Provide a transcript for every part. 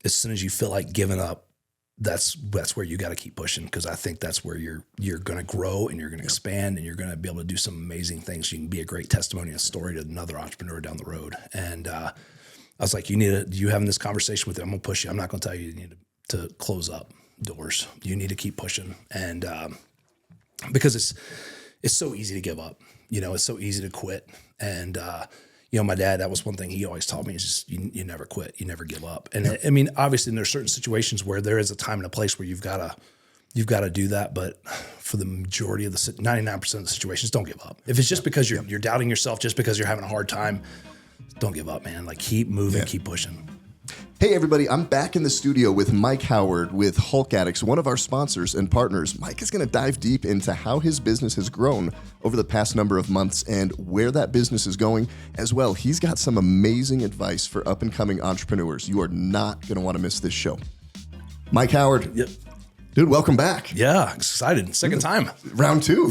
as soon as you feel like giving up, that's where you got to keep pushing, because I think that's where you're going to grow and you're going to expand and you're going to be able to do some amazing things. You can be a great testimony and story to another entrepreneur down the road. And I was like, you having this conversation with you, I'm going to push you. I'm not going to tell you need to close up doors. You need to keep pushing. And because it's so easy to give up. It's so easy to quit. And my dad, that was one thing he always taught me, is just you never quit, you never give up. And I mean, obviously there's certain situations where there is a time and a place where you've got to do that. But for the majority of 99% of the situations, don't give up. If it's just because you're doubting yourself, just because you're having a hard time, don't give up, man. Like, keep moving, keep pushing. Hey, everybody, I'm back in the studio with Mike Howard with Hulk Addicts, one of our sponsors and partners. Mike is going to dive deep into how his business has grown over the past number of months and where that business is going as well. He's got some amazing advice for up-and-coming entrepreneurs. You are not going to want to miss this show. Mike Howard. Yep. Dude, welcome back. Yeah, excited. Second time. Round two.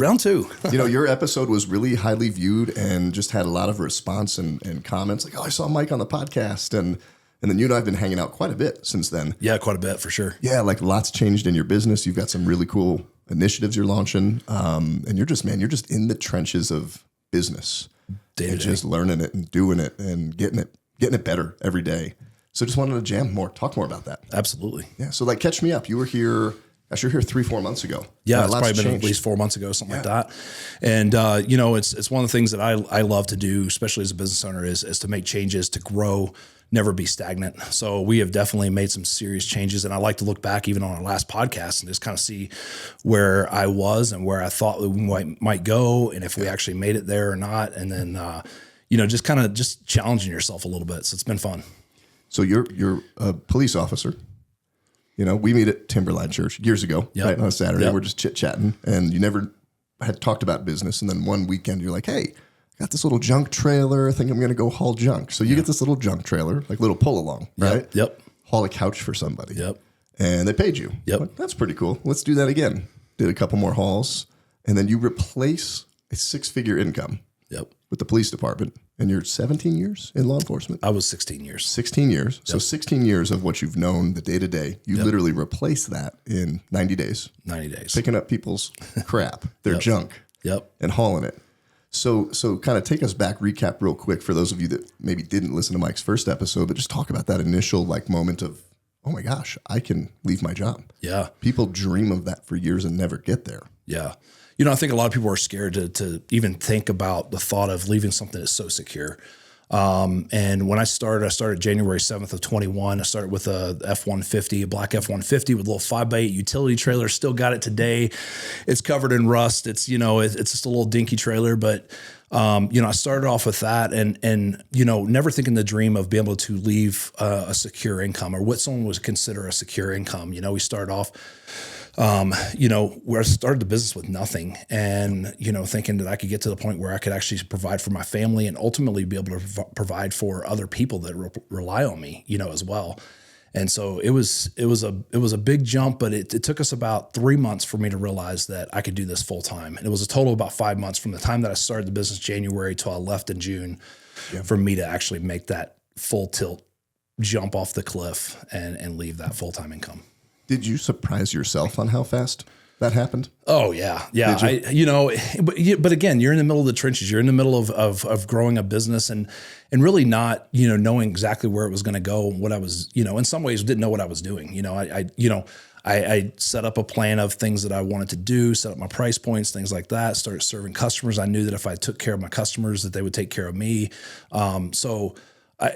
Your episode was really highly viewed and just had a lot of response and comments like, oh, I saw Mike on the podcast. And then you and I have been hanging out quite a bit since then. Yeah, quite a bit for sure. Yeah, like lots changed in your business. You've got some really cool initiatives you're launching. And you're just in the trenches of business. Day to day. Just learning it and doing it and getting it better every day. So just wanted to talk more about that. Absolutely. Yeah. So like, catch me up. You were here. Gosh, you were here 3-4 months ago. Yeah, it's probably been at least 4 months ago, something like that. And, it's one of the things that I love to do, especially as a business owner, is to make changes, to grow, never be stagnant. So we have definitely made some serious changes. And I like to look back even on our last podcast and just kind of see where I was and where I thought we might go, and if we actually made it there or not. And then, just challenging yourself a little bit. So it's been fun. So you're a police officer. We meet at Timberline Church years ago, right, on a Saturday. We're just chit-chatting, and you never had talked about business. And then one weekend, you're like, hey, I got this little junk trailer. I think I'm going to go haul junk. So you get this little junk trailer, like little pull-along, right? Yep. Haul a couch for somebody. Yep. And they paid you. Yep. Like, that's pretty cool. Let's do that again. Did a couple more hauls. And then you replace a 6-figure income with the police department. And you're 17 years in law enforcement? I was 16 years. 16 years. Yep. So 16 years of what you've known, the day-to-day, you literally replace that in 90 days. 90 days. Picking up people's crap, their junk, and hauling it. So kind of take us back, recap real quick for those of you that maybe didn't listen to Mike's first episode, but just talk about that initial moment of, oh my gosh, I can leave my job. Yeah. People dream of that for years and never get there. Yeah. I think a lot of people are scared to even think about the thought of leaving something that's so secure. And when I started January 7th of 21. I started with a F-150, a black F-150 with a little 5x8 utility trailer. Still got it today. It's covered in rust. It's, it's just a little dinky trailer, but I started off with that and never thinking the dream of being able to leave a secure income, or what someone would consider a secure income. We started off, where I started the business with nothing, and, thinking that I could get to the point where I could actually provide for my family and ultimately be able to provide for other people that rely on me, as well. And so it was a big jump, but it took us about 3 months for me to realize that I could do this full time. And it was a total of about 5 months from the time that I started the business January till I left in June for me to actually make that full tilt jump off the cliff and leave that full-time income. Did you surprise yourself on how fast that happened? Oh yeah. Yeah. But again, you're in the middle of the trenches. You're in the middle of growing a business and really not, knowing exactly where it was going to go and what I was, in some ways didn't know what I was doing. I set up a plan of things that I wanted to do, set up my price points, things like that, started serving customers. I knew that if I took care of my customers, that they would take care of me.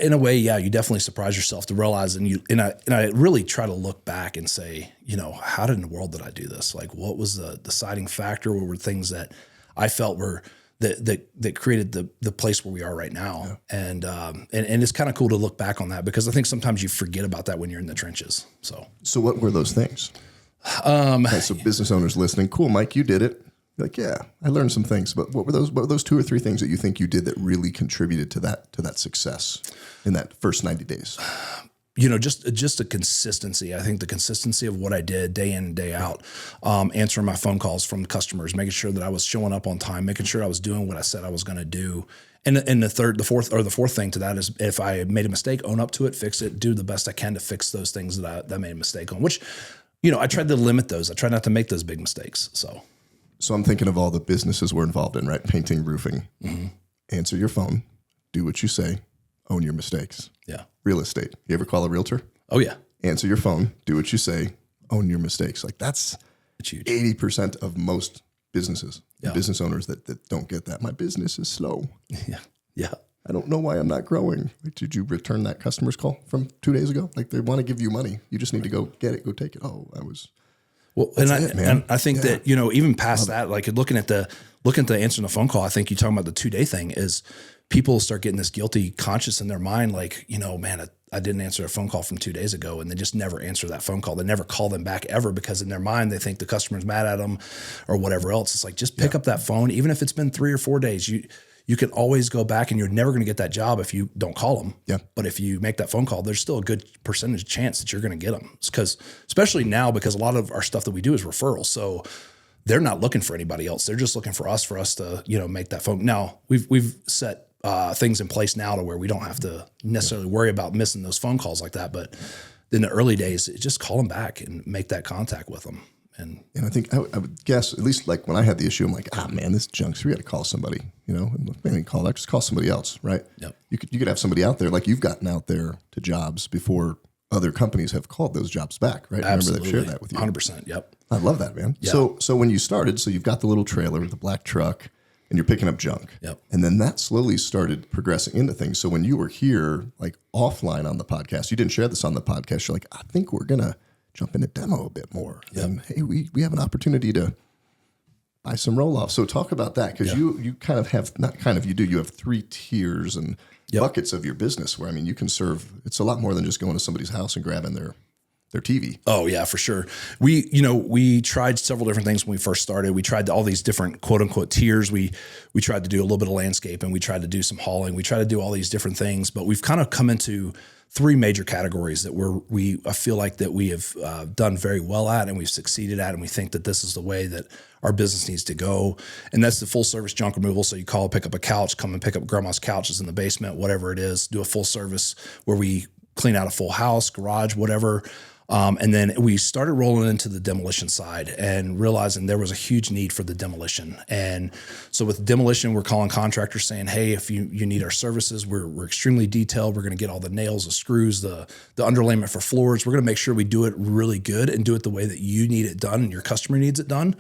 In a way, you definitely surprise yourself to realize, and I really try to look back and say, how in the world did I do this? Like, what was the deciding factor? What were things that I felt were that created the place where we are right now? Yeah. And it's kind of cool to look back on that, because I think sometimes you forget about that when you're in the trenches. So what were those things? So business owners listening, cool, Mike, you did it. Like, yeah, I learned some things, but what were those 2 or 3 things that you think you did that really contributed to that success in that first 90 days? just a consistency. I think the consistency of what I did day in and day out, answering my phone calls from customers, making sure that I was showing up on time, making sure I was doing what I said I was going to do. And the fourth thing to that is if I made a mistake, own up to it, fix it, do the best I can to fix those things that I made a mistake on, which, I tried to limit those. I tried not to make those big mistakes. So I'm thinking of all the businesses we're involved in, right? Painting, roofing. Mm-hmm. Answer your phone, do what you say, own your mistakes. Yeah. Real estate. You ever call a realtor? Oh yeah. Answer your phone, do what you say, own your mistakes. Like that's huge. 80% of most businesses, yeah. business owners that don't get that. My business is slow. Yeah. Yeah. I don't know why I'm not growing. Like, did you return that customer's call from 2 days ago? Like they want to give you money. You just need to go get it, go take it. Oh, I was. Well, and I think that, even past that, like looking at the answering the phone call, I think you're talking about the 2 day thing is people start getting this guilty conscious in their mind. Like, man, I didn't answer a phone call from 2 days ago, and they just never answer that phone call. They never call them back ever because in their mind, they think the customer's mad at them or whatever else. It's like, just pick up that phone. Even if it's been 3 or 4 days, you can always go back, and you're never going to get that job if you don't call them. Yeah. But if you make that phone call, there's still a good percentage chance that you're going to get them. Because especially now, because a lot of our stuff that we do is referrals. So they're not looking for anybody else. They're just looking for us to, make that phone. Now we've set things in place now to where we don't have to necessarily worry about missing those phone calls like that. But in the early days, just call them back and make that contact with them. And I think I would guess, at least like when I had the issue, I'm like, man, this junk. So we got to call somebody, and maybe call that, just call somebody else, right? Yep. You could have somebody out there, like you've gotten out there to jobs before other companies have called those jobs back, right? Absolutely. I remember they've shared that with you. 100%. Yep. I love that, man. Yeah. So when you started, so you've got the little trailer, the black truck, and you're picking up junk. Yep. And then that slowly started progressing into things. So when you were here, like offline on the podcast, you didn't share this on the podcast. You're like, I think we're going to jump into demo a bit more. Yep. And hey, we have an opportunity to buy some roll-offs. So talk about that, because you kind of have, not kind of, you have 3 tiers and buckets of your business where, you can serve, it's a lot more than just going to somebody's house and grabbing their TV. Oh yeah, for sure. We tried several different things when we first started. We tried all these different quote unquote tiers. We tried to do a little bit of landscaping. We tried to do some hauling. We tried to do all these different things, but we've kind of come into 3 major categories that I feel like that we have done very well at, and we've succeeded at, and we think that this is the way that our business needs to go. And that's the full service junk removal. So you call, pick up a couch, come and pick up grandma's couches in the basement, whatever it is, do a full service where we clean out a full house, garage, whatever. And then we started rolling into the demolition side and realizing there was a huge need for the demolition. And so with demolition, we're calling contractors saying, hey, if you need our services, we're extremely detailed. We're going to get all the nails, the screws, the underlayment for floors. We're going to make sure we do it really good and do it the way that you need it done and your customer needs it done.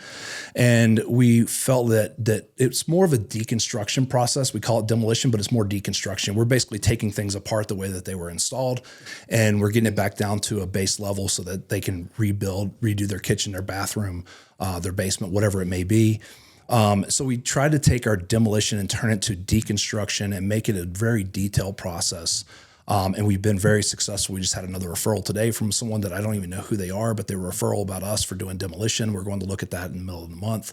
And we felt that it's more of a deconstruction process. We call it demolition, but it's more deconstruction. We're basically taking things apart the way that they were installed, and we're getting it back down to a base level so that they can redo their kitchen, their bathroom, their basement, whatever it may be. So we tried to take our demolition and turn it to deconstruction and make it a very detailed process. And we've been very successful. We just had another referral today from someone that I don't even know who they are, but they were a referral about us for doing demolition. We're going to look at that in the middle of the month.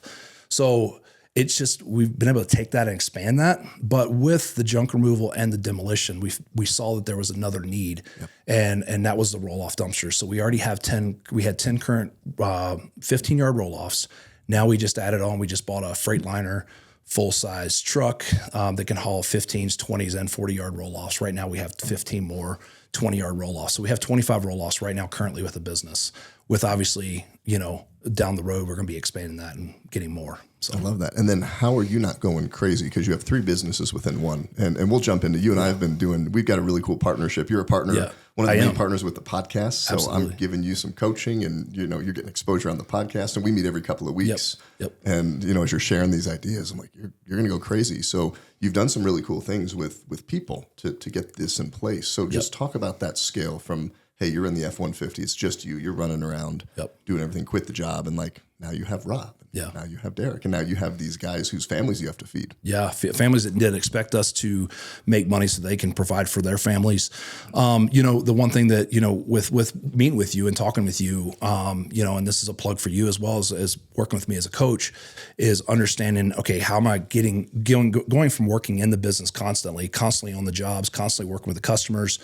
So it's just, we've been able to take that and expand that. But with the junk removal and the demolition, we saw that there was another need. Yep. And that was the roll-off dumpsters. So we already have 10 current 15-yard roll-offs. Now we just added on, we just bought a Freightliner full-size truck that can haul 15s, 20s, and 40-yard roll-offs. Right now we have 15 more 20-yard roll-offs. So we have 25 roll-offs right now currently with the business. With obviously, down the road, we're going to be expanding that and getting more. So I love that. And then how are you not going crazy? Because you have 3 businesses within one. And we'll jump into, you and I have been we've got a really cool partnership. You're a partner, one of the main partners with the podcast. So absolutely. I'm giving you some coaching, and you're getting exposure on the podcast, and we meet every couple of weeks. Yep. And as you're sharing these ideas, I'm like, you're going to go crazy. So you've done some really cool things with people to get this in place. So just talk about that scale from, hey, you're in the F-150. It's just you're running around doing everything, quit the job. And now you have Rob. Yeah. Now you have Derek. And now you have these guys whose families you have to feed. Yeah. Families that did expect us to make money so they can provide for their families. The one thing that, with meeting with you and talking with you, and this is a plug for you as well as working with me as a coach, is understanding, okay, how am I going from working in the business constantly on the jobs, constantly working with the customers,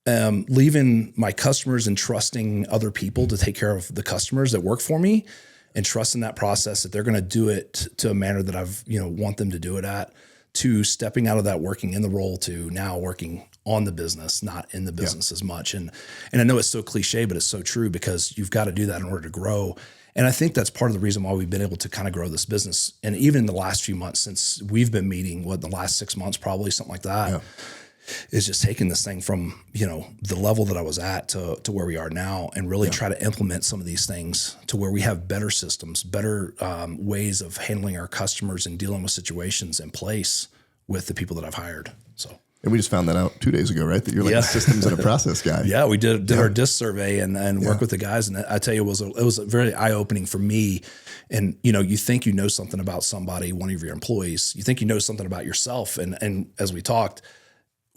leaving my customers and trusting other people to take care of the customers that work for me, and trusting that process that they're going to do it to a manner that I've, want them to do it at, to stepping out of that working in the role to now working on the business, not in the business as much. And I know it's so cliche, but it's so true, because you've got to do that in order to grow. And I think that's part of the reason why we've been able to kind of grow this business. And even in the last few months since we've been meeting, the last 6 months, probably something like that, is just taking this thing from, the level that I was at to where we are now, and really try to implement some of these things to where we have better systems, better ways of handling our customers and dealing with situations in place with the people that I've hired. So. And we just found that out 2 days ago, right? That you're like a systems and a process guy. Yeah, we did our disc survey and work with the guys. And I tell you, it was very eye-opening for me. And, you think you know something about somebody, one of your employees, you think you know something about yourself. And as we talked,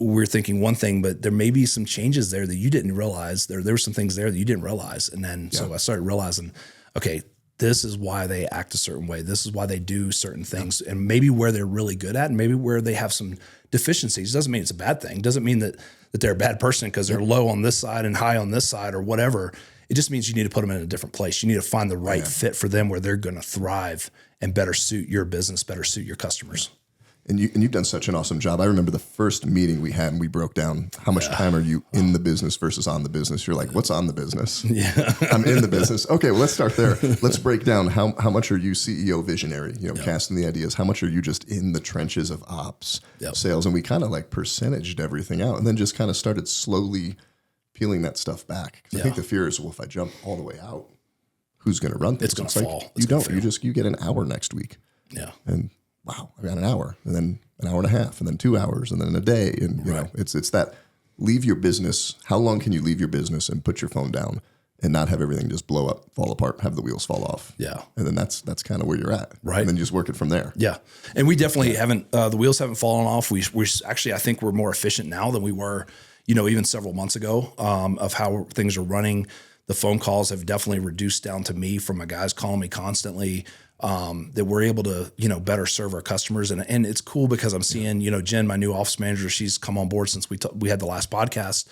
we're thinking one thing, but there may be some changes there that you didn't realize. There were some things there that you didn't realize. And then, so I started realizing, okay, this is why they act a certain way. This is why they do certain things, and maybe where they're really good at, and maybe where they have some deficiencies. Doesn't mean it's a bad thing. Doesn't mean that they're a bad person because they're low on this side and high on this side or whatever. It just means you need to put them in a different place. You need to find the right fit for them where they're going to thrive and better suit your business, better suit your customers. And you've done such an awesome job. I remember the first meeting we had, and we broke down how much time are you in the business versus on the business. You're like, what's on the business? Yeah, I'm in the business. Okay, well, let's start there. Let's break down how much are you CEO visionary, casting the ideas. How much are you just in the trenches of ops, sales? And we kind of like percentaged everything out, and then just kind of started slowly peeling that stuff back. I think the fear is, well, if I jump all the way out, who's going to run things? It's going to fall. You don't. You get an hour next week. Yeah. And wow, I got an hour, and then an hour and a half, and then 2 hours, and then a day. And you know, it's that leave your business. How long can you leave your business and put your phone down and not have everything just blow up, fall apart, have the wheels fall off? Yeah. And then that's kind of where you're at. Right. And then you just work it from there. Yeah. And we definitely haven't, the wheels haven't fallen off. We actually, I think we're more efficient now than we were, even several months ago, of how things are running. The phone calls have definitely reduced down to me from my guys calling me constantly. That we're able to, better serve our customers. And it's cool because I'm seeing, Jen, my new office manager, she's come on board since we had the last podcast,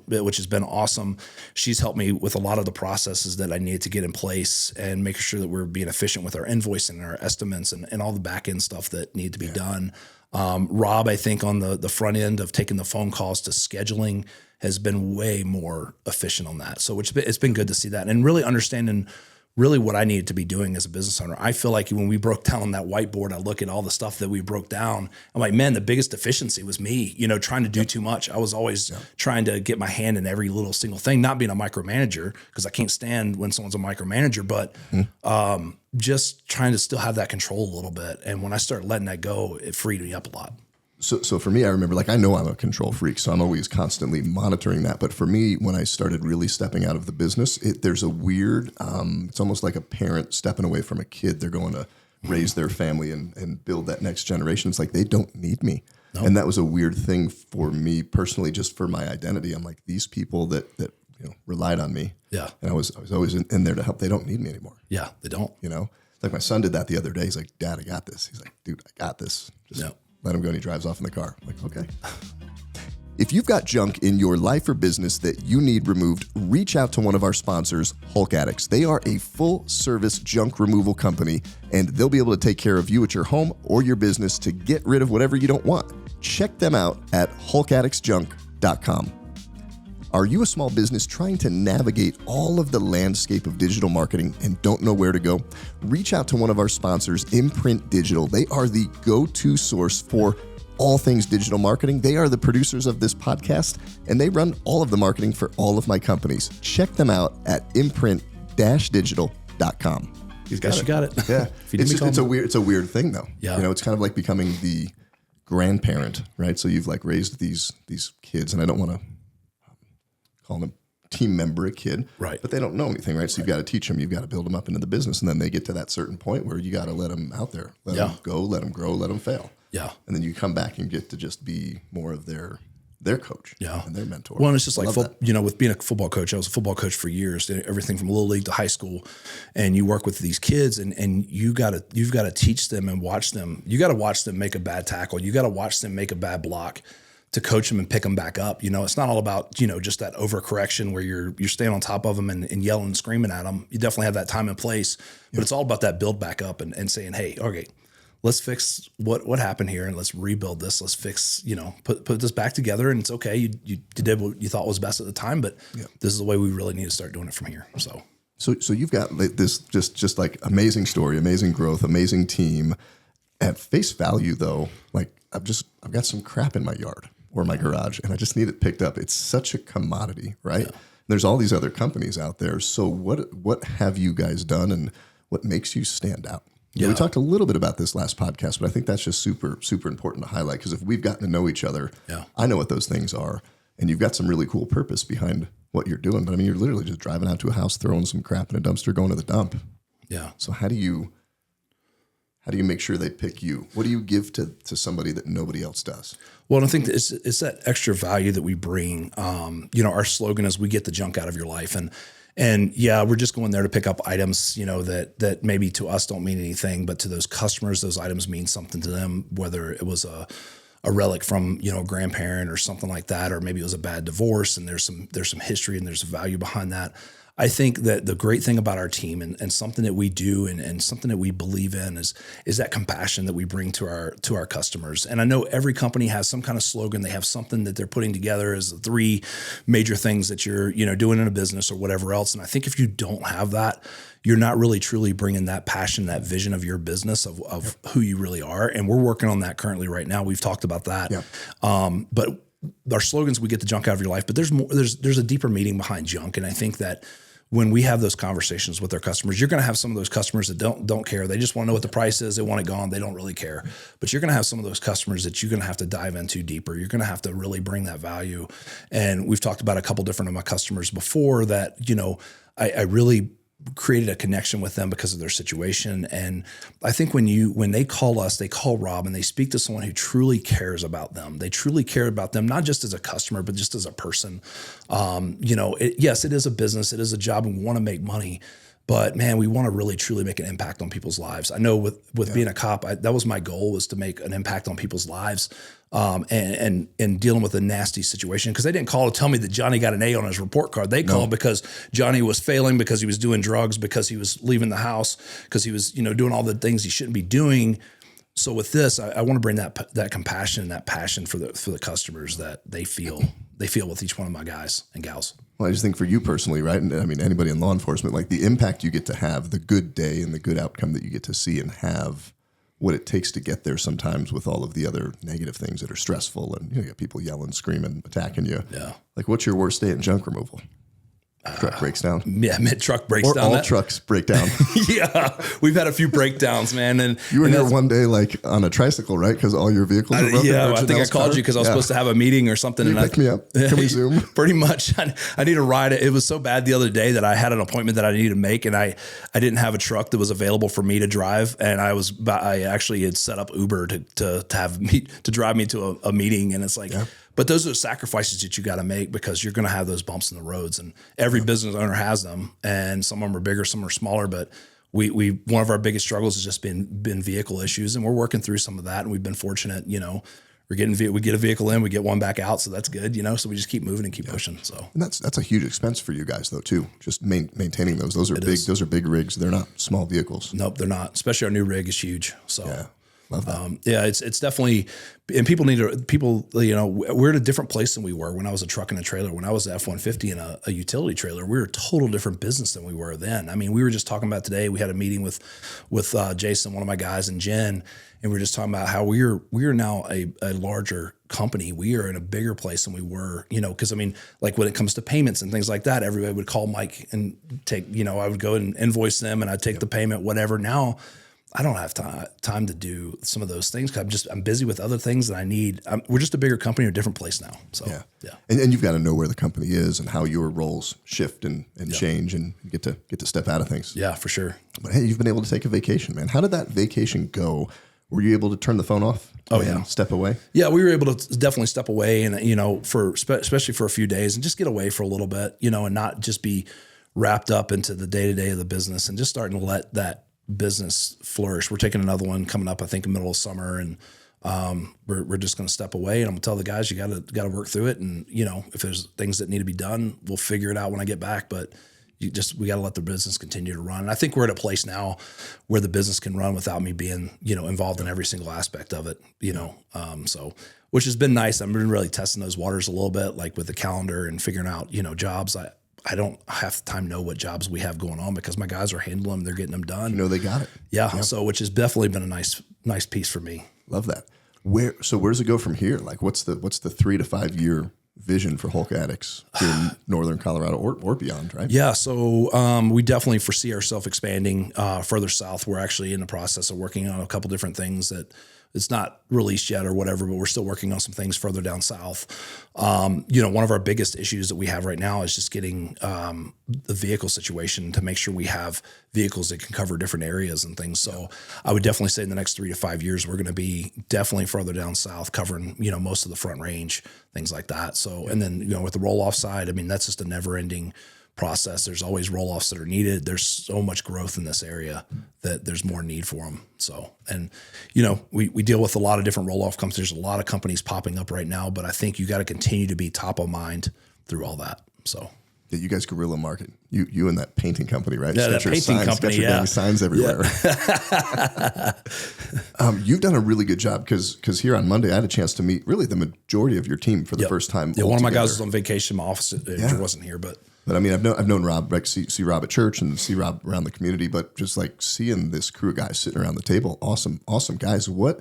which has been awesome. She's helped me with a lot of the processes that I needed to get in place and making sure that we're being efficient with our invoicing and our estimates and all the back end stuff that need to be done. Rob, I think on the front end of taking the phone calls to scheduling has been way more efficient on that. So it's been good to see that and really understanding really what I needed to be doing as a business owner. I feel like when we broke down on that whiteboard, I look at all the stuff that we broke down. I'm like, man, the biggest deficiency was me, trying to do too much. I was always trying to get my hand in every little single thing, not being a micromanager because I can't stand when someone's a micromanager, but just trying to still have that control a little bit. And when I started letting that go, it freed me up a lot. So for me, I remember, I know I'm a control freak, so I'm always constantly monitoring that. But for me, when I started really stepping out of the business, there's a weird, it's almost like a parent stepping away from a kid. They're going to raise their family and build that next generation. It's like, they don't need me. Nope. And that was a weird thing for me personally, just for my identity. I'm like, these people that relied on me. Yeah. And I was always in there to help. They don't need me anymore. Yeah, they don't. Like my son did that the other day. He's like, Dad, I got this. He's like, dude, I got this. Just let him go, and he drives off in the car. I'm like, okay. If you've got junk in your life or business that you need removed, reach out to one of our sponsors, Hulk Addicts. They are a full-service junk removal company, and they'll be able to take care of you at your home or your business to get rid of whatever you don't want. Check them out at hulkaddictsjunk.com. Are you a small business trying to navigate all of the landscape of digital marketing and don't know where to go? Reach out to one of our sponsors, Imprint Digital. They are the go-to source for all things digital marketing. They are the producers of this podcast, and they run all of the marketing for all of my companies. Check them out at imprint-digital.com. You got it. Yeah. It's a weird thing, though. Yeah. It's kind of like becoming the grandparent, right? So you've raised these kids, and I don't want to call them team member, a kid, right? But they don't know anything, right? So you've got to teach them, you've got to build them up into the business, and then they get to that certain point where you got to let them out there, let them go, let them grow, let them fail. Yeah. And then you come back and get to just be more of their coach and their mentor. Well, and it's just like, with being a football coach, I was a football coach for years, everything from little league to high school. And you work with these kids and you've got to teach them and watch them. You got to watch them make a bad tackle. You got to watch them make a bad block to coach them and pick them back up. It's not all about, just that overcorrection where you're staying on top of them and yelling and screaming at them. You definitely have that time and place, but it's all about that build back up and saying, hey, okay, let's fix what happened here and let's rebuild this. Let's fix, put this back together, and it's okay. You did what you thought was best at the time, but this is the way we really need to start doing it from here. So you've got this just like amazing story, amazing growth, amazing team. At face value though, like I've got some crap in my yard or my garage and I just need it picked up. It's such a commodity, right? Yeah. There's all these other companies out there. So what have you guys done and what makes you stand out? Yeah. We talked a little bit about this last podcast, but I think that's just super, super important to highlight, because if we've gotten to know each other, I know what those things are, and you've got some really cool purpose behind what you're doing. But I mean, you're literally just driving out to a house, throwing some crap in a dumpster, going to the dump. Yeah. So how do you make sure they pick you? What do you give to somebody that nobody else does? Well, I think that it's that extra value that we bring. Our slogan is "We get the junk out of your life," and yeah, we're just going there to pick up items, that maybe to us don't mean anything, but to those customers, those items mean something to them, whether it was a relic from, a grandparent or something like that, or maybe it was a bad divorce and there's some history and there's value behind that. I think that the great thing about our team and something that we do and something that we believe in is that compassion that we bring to our customers. And I know every company has some kind of slogan. They have something that they're putting together as the 3 major things that you're, doing in a business or whatever else. And I think if you don't have that, you're not really truly bringing that passion, that vision of your business of who you really are. And we're working on that currently right now. We've talked about that. But our slogans, we get the junk out of your life, but there's more, there's a deeper meaning behind junk. And I think that when we have those conversations with our customers, you're going to have some of those customers that don't care. They just want to know what the price is. They want it gone. They don't really care. But you're going to have some of those customers that you're going to have to dive into deeper. You're going to have to really bring that value. And we've talked about a couple different of my customers before that, I really created a connection with them because of their situation. And I think when they call us, they call Rob and they speak to someone who truly cares about them. They truly care about them, not just as a customer, but just as a person. Yes, it is a business. It is a job and we want to make money, but man, we want to really truly make an impact on people's lives. I know with being a cop, that was my goal, was to make an impact on people's lives. And dealing with a nasty situation, because they didn't call to tell me that Johnny got an A on his report card. They called because Johnny was failing, because he was doing drugs, because he was leaving the house, because he was, doing all the things he shouldn't be doing. So with this, I want to bring that compassion and that passion for the customers that they feel with each one of my guys and gals. Well, I just think for you personally, right? And I mean, anybody in law enforcement, like the impact you get to have, the good day and the good outcome that you get to see and have, what it takes to get there sometimes with all of the other negative things that are stressful, and you got people yelling, screaming, attacking you. Yeah. Like, what's your worst day in junk removal? Truck breaks down. Yeah, truck breaks down. All trucks break down. Yeah, we've had a few breakdowns, man. And you were here one day, like on a tricycle, right? Because all your vehicles were broken. Yeah, I think I called you because I was supposed to have a meeting or something. You picked me up. Can we Zoom? Pretty much. I need a ride. It was so bad the other day that I had an appointment that I needed to make, and I didn't have a truck that was available for me to drive, and I actually had set up Uber to drive me to a meeting, and it's like. Yeah. But those are sacrifices that you got to make, because you're going to have those bumps in the roads, and every business owner has them, and some of them are bigger, some are smaller. But we one of our biggest struggles has just been vehicle issues, and we're working through some of that. And we've been fortunate, we get a vehicle in, we get one back out, so that's good, So we just keep moving and keep pushing. So and that's a huge expense for you guys though too. Just maintaining those. Those are big. Those are big rigs. They're not small vehicles. Nope, they're not. Especially our new rig is huge. So. Yeah. Love that. It's definitely, and we're at a different place than we were when I was a truck and a trailer. When I was F-150 and a utility trailer, we were a total different business than we were then. I mean, we were just talking about today, we had a meeting with Jason, one of my guys, and Jen, and we were just talking about how we are now a larger company. We are in a bigger place than we were, because I mean, like when it comes to payments and things like that, everybody would call Mike and take, I would go and invoice them and I'd take the payment, whatever. Now, I don't have time to do some of those things, because I'm busy with other things that I need. We're just a bigger company, a different place now. So yeah. And you've got to know where the company is and how your roles shift and change, and you get to step out of things. Yeah, for sure. But hey, you've been able to take a vacation, man. How did that vacation go? Were you able to turn the phone off? Oh yeah, step away. Yeah, we were able to definitely step away, and especially for a few days, and just get away for a little bit, and not just be wrapped up into the day to day of the business, and just starting to let that business flourish. We're taking another one coming up, I think, in the middle of summer, and we're just going to step away, and I'm gonna tell the guys, you got to work through it. And, if there's things that need to be done, we'll figure it out when I get back. But we got to let the business continue to run. And I think we're at a place now where the business can run without me being, involved in every single aspect of it, so, which has been nice. I've been really testing those waters a little bit, like with the calendar and figuring out, jobs. I don't half the time know what jobs we have going on because my guys are handling them. They're getting them done. They got it. Yeah. So, which has definitely been a nice piece for me. Love that. Where does it go from here? Like what's the 3 to 5 year vision for Hulk Addicts here in Northern Colorado or beyond, right? Yeah. So we definitely foresee ourselves expanding further south. We're actually in the process of working on a couple different things that it's not released yet or whatever, but we're still working on some things further down south. One of our biggest issues that we have right now is just getting the vehicle situation to make sure we have vehicles that can cover different areas and things. So I would definitely say in the next 3 to 5 years, we're going to be definitely further down south covering, most of the Front Range, things like that. So, and then, with the roll-off side, I mean, that's just a never ending process. There's always roll-offs that are needed. There's so much growth in this area that there's more need for them. So, and we deal with a lot of different roll-off companies. There's a lot of companies popping up right now, but I think you got to continue to be top of mind through all that. So yeah, you guys guerrilla market. You and that painting company, right? Yeah, that painting company. Got your dang signs everywhere. You've done a really good job because here on Monday I had a chance to meet really the majority of your team for the first time. Yeah, one of my guys was on vacation. My office wasn't here, but I mean, I've known Rob, like see Rob at church and see Rob around the community, but just like seeing this crew of guys sitting around the table, awesome guys. What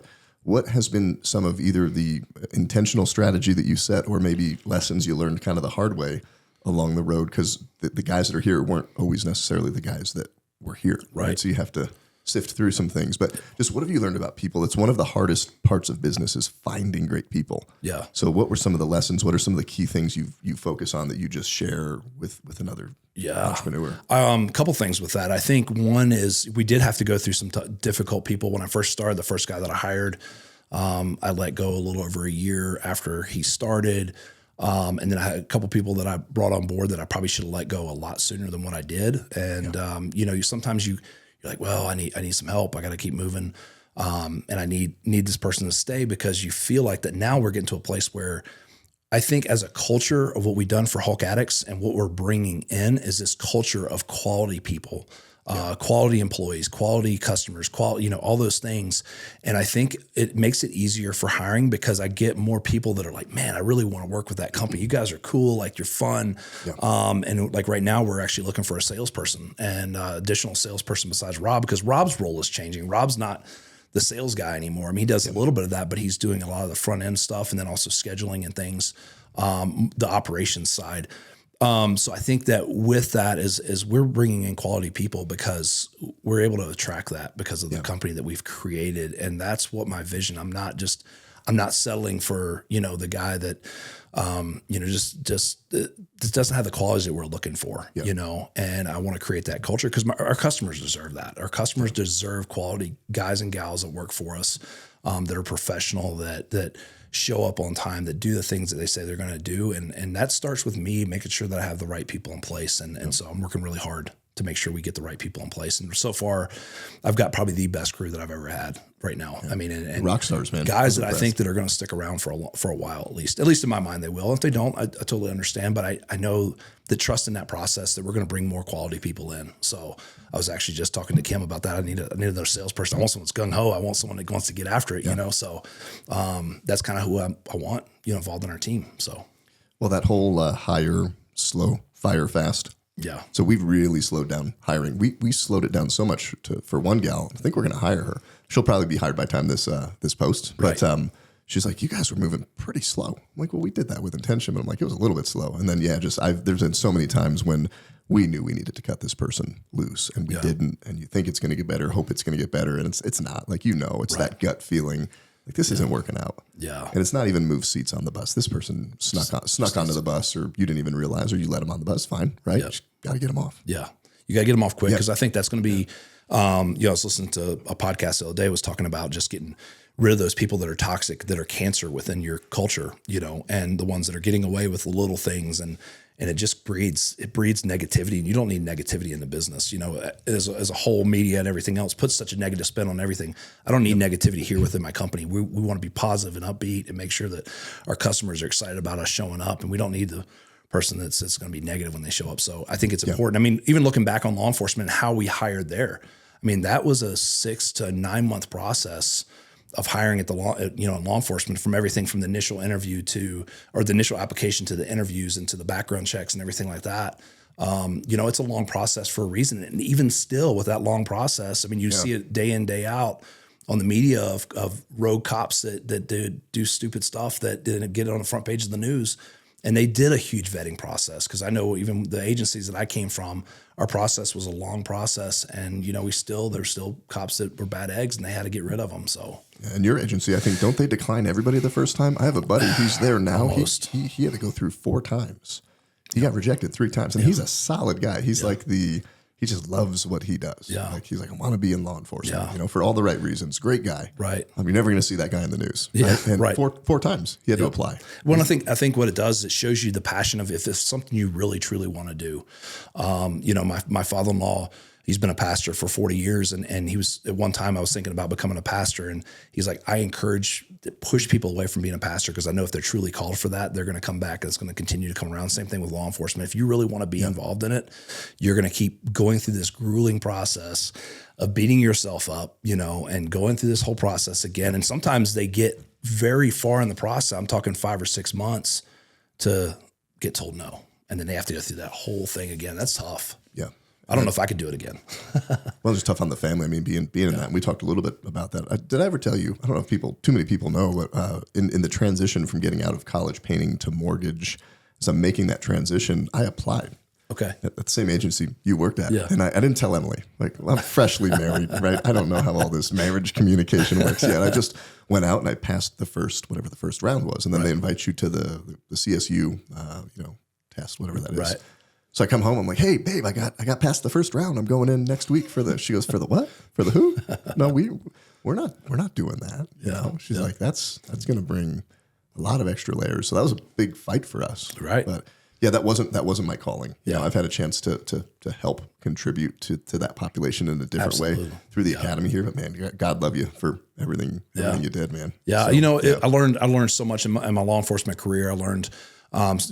has been some of either the intentional strategy that you set or maybe lessons you learned kind of the hard way along the road? Because the guys that are here weren't always necessarily the guys that were here, right? So you have to sift through some things. But just what have you learned about people? It's one of the hardest parts of business is finding great people. Yeah. So what were some of the lessons? What are some of the key things you focus on that you just share with another entrepreneur? A couple things with that. I think one is we did have to go through some difficult people. When I first started, the first guy that I hired, I let go a little over a year after he started. And then I had a couple people that I brought on board that I probably should have let go a lot sooner than what I did. And, sometimes you're like, well, I need some help. I got to keep moving. And I need this person to stay because you feel like that now we're getting to a place where I think as a culture of what we've done for Hulk Addicts and what we're bringing in is this culture of quality people, quality employees, quality customers, quality, all those things. And I think it makes it easier for hiring because I get more people that are like, man, I really want to work with that company. You guys are cool. Like you're fun. Yeah. And like right now we're actually looking for a salesperson and additional salesperson besides Rob, because Rob's role is changing. Rob's not the sales guy anymore. I mean, he does a little bit of that, but he's doing a lot of the front end stuff and then also scheduling and things, the operations side. So I think that with that is we're bringing in quality people because we're able to attract that because of the company that we've created. And that's what my vision. I'm not settling for, the guy that, just doesn't have the qualities that we're looking for, and I want to create that culture because our customers deserve that. Our customers deserve quality guys and gals that work for us, that are professional, that show up on time, that do the things that they say they're going to do. And that starts with me making sure that I have the right people in place. And so I'm working really hard to make sure we get the right people in place. And so far I've got probably the best crew that I've ever had right now. I mean, and rock stars, man, guys that I think that are going to stick around for a while, at least in my mind, they will. If they don't, I totally understand, but I know the trust in that process that we're going to bring more quality people in. So I was actually just talking to Kim about that. I need another salesperson. I want someone that's gung ho. I want someone that wants to get after it, So that's kind of who I want, involved in our team. So, well, that whole hire slow, fire fast. Yeah. So we've really slowed down hiring. We slowed it down so much for one gal. I think we're going to hire her. She'll probably be hired by the time this posts. But she's like, you guys were moving pretty slow. I'm like, well, we did that with intention, but I'm like, it was a little bit slow. And then there's been so many times when we knew we needed to cut this person loose and we didn't. And you think it's going to get better, hope it's going to get better, and it's not. Like it's that gut feeling. Like this isn't working out. Yeah. And it's not even move seats on the bus. This person snuck onto the bus, or you didn't even realize, or you let him on the bus. Fine, right? Yep. Got to get him off. Yeah. You got to get them off quick because I think that's going to be, I was listening to a podcast the other day, was talking about just getting rid of those people that are toxic, that are cancer within your culture, and the ones that are getting away with little things. And and it just breeds negativity, and you don't need negativity in the business. You know, as a whole, media and everything else puts such a negative spin on everything. I don't need negativity here within my company. We want to be positive and upbeat and make sure that our customers are excited about us showing up, and we don't need the person that's going to be negative when they show up. So I think it's important. I mean, even looking back on law enforcement, how we hired there, I mean, that was a 6 to 9 month process of hiring at the law enforcement, from everything from the initial interview or the initial application to the interviews and to the background checks and everything like that. It's a long process for a reason. And even still with that long process, I mean, you see it day in, day out on the media of rogue cops that do stupid stuff that didn't get on the front page of the news. And they did a huge vetting process, because I know even the agencies that I came from, our process was a long process, and there's still cops that were bad eggs, and they had to get rid of them. So, and your agency, I think, don't they decline everybody the first time? I have a buddy who's there now. He had to go through 4 times. He got rejected 3 times, and he's a solid guy. He's he just loves what he does. Yeah. Like, he's like, I want to be in law enforcement, for all the right reasons. Great guy. Right. You're never going to see that guy in the news. Yeah. Right. And right. four times he had to apply. Well, I think what it does is it shows you the passion of if it's something you really, truly want to do. My father-in-law, he's been a pastor for 40 years. And he was, at one time I was thinking about becoming a pastor, and he's like, I push people away from being a pastor, because I know if they're truly called for that, they're going to come back, and it's going to continue to come around. Same thing with law enforcement. If you really want to be involved in it, you're going to keep going through this grueling process of beating yourself up, and going through this whole process again. And sometimes they get very far in the process. I'm talking 5 or 6 months to get told no. And then they have to go through that whole thing again. That's tough. Yeah. I don't know if I could do it again. Well, it's tough on the family. I mean, being in that. And we talked a little bit about that. Did I ever tell you? I don't know if too many people know, but in the transition from getting out of college painting to mortgage, as I'm making that transition, I applied. Okay. At the same agency you worked at. Yeah. And I didn't tell Emily. Like, I'm freshly married, right? I don't know how all this marriage communication works yet. I just went out and I passed whatever the first round was. And then they invite you to the CSU, test, whatever that is. Right. So I come home, I'm like, hey, babe, I got past the first round. I'm going in next week she goes, for the what? For the who? No, we're not doing that. She's like, that's going to bring a lot of extra layers. So that was a big fight for us. Right. But yeah, that wasn't my calling. Yeah. I've had a chance to help contribute to that population in a different way through the academy here. But man, God love you for everything you did, man. Yeah. So, I learned so much in my law enforcement career. I learned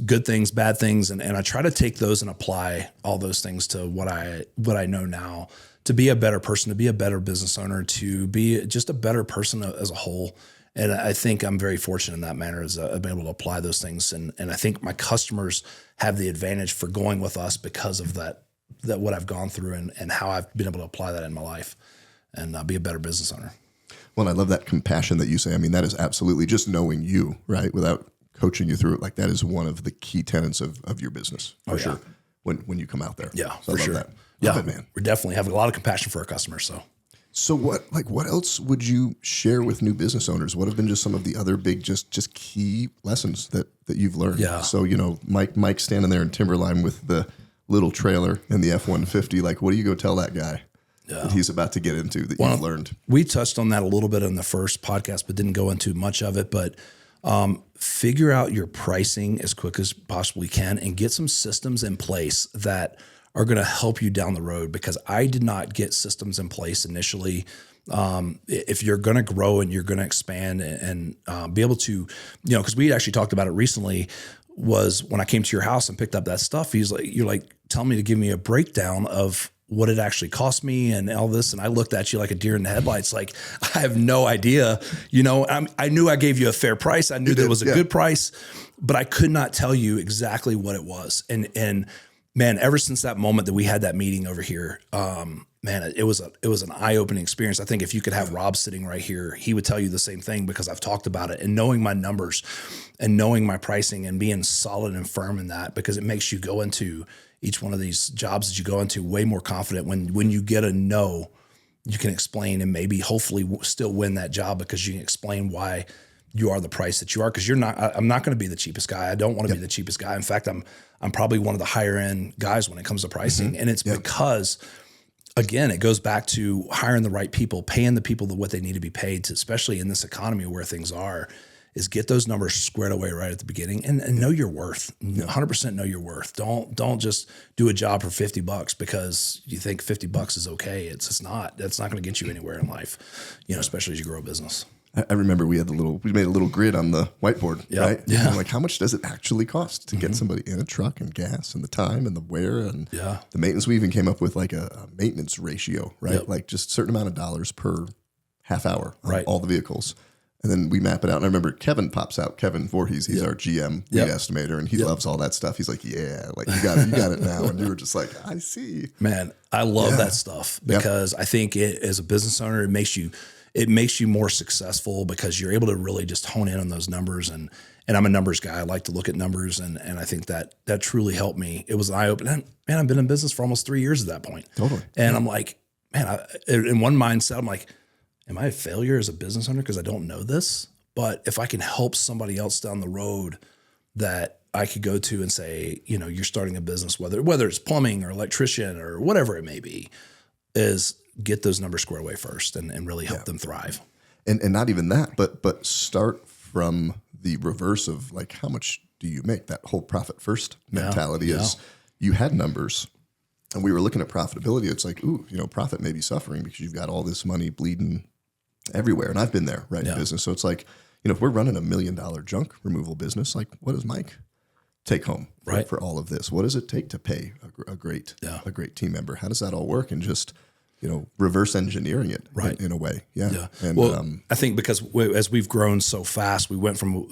good things, bad things. And I try to take those and apply all those things to what I know now, to be a better person, to be a better business owner, to be just a better person as a whole. And I think I'm very fortunate in that manner, as I've been able to apply those things. And I think my customers have the advantage for going with us because of that what I've gone through and how I've been able to apply that in my life and be a better business owner. Well, I love that compassion that you say. I mean, that is absolutely just knowing you, right? Without coaching you through it, like that is one of the key tenets of your business for sure. When you come out there. Yeah, so for sure. That. Yeah, love it, man. We definitely have a lot of compassion for our customers. So what else would you share with new business owners? What have been just some of the other big, just key lessons that you've learned? Yeah. So, Mike standing there in Timberline with the little trailer and the F-150, like, what do you go tell that guy that he's about to get into that you've learned? We touched on that a little bit in the first podcast, but didn't go into much of it. But figure out your pricing as quick as possibly can and get some systems in place that are going to help you down the road, because I did not get systems in place initially. If you're going to grow and you're going to expand and be able to, because we actually talked about it recently, was when I came to your house and picked up that stuff, you're like, tell me to give me a breakdown of what it actually cost me and all this. And I looked at you like a deer in the headlights. Like, I have no idea, I knew I gave you a fair price. I knew that it was a good price, but I could not tell you exactly what it was. And man, ever since that moment that we had that meeting over here, man, it was an eye-opening experience. I think if you could have Rob sitting right here, he would tell you the same thing, because I've talked about it, and knowing my numbers and knowing my pricing and being solid and firm in that, because it makes you go into each one of these jobs that you go into way more confident. When you get a no, you can explain and maybe hopefully still win that job, because you can explain why you are the price that you are. Because I'm not going to be the cheapest guy. I don't want to be the cheapest guy. In fact, I'm probably one of the higher end guys when it comes to pricing. Mm-hmm. And it's because, again, it goes back to hiring the right people, paying the people what they need to be paid, especially in this economy where things are. is get those numbers squared away right at the beginning and know your worth. 100% know your worth. Don't just do a job for $50 because you think $50 is okay. It's just not. That's not going to get you anywhere in life, especially as you grow a business. I remember we made a little grid on the whiteboard, right? Yeah. And like, how much does it actually cost to get somebody in a truck and gas and the time and the wear and the maintenance? We even came up with like a maintenance ratio, right? Yep. Like just a certain amount of dollars per half hour on Right. all the vehicles. And then we map it out. And I remember Kevin pops out. Kevin Voorhees, he's our GM lead estimator, and he loves all that stuff. He's like, yeah, like you got it now. And you were just like, I see. Man, I love that stuff because I think as a business owner, it makes you more successful because you're able to really just hone in on those numbers. And I'm a numbers guy. I like to look at numbers. And I think that truly helped me. It was an eye opener. Man, I've been in business for almost 3 years at that point. Totally. And I'm like, man, in one mindset, I'm like, am I a failure as a business owner because I don't know this? But if I can help somebody else down the road that I could go to and say, you're starting a business, whether it's plumbing or electrician or whatever it may be, is get those numbers squared away first and really help them thrive. And not even that, but start from the reverse of like, how much do you make? That whole profit first mentality is you had numbers and we were looking at profitability. It's like, profit may be suffering because you've got all this money bleeding everywhere. And I've been there, right, in business. So it's like, if we're running $1 million junk removal business, like what does Mike take home for all of this? What does it take to pay a great team member? How does that all work? And just, reverse engineering it in a way. Yeah. And, I think because as we've grown so fast, we went from,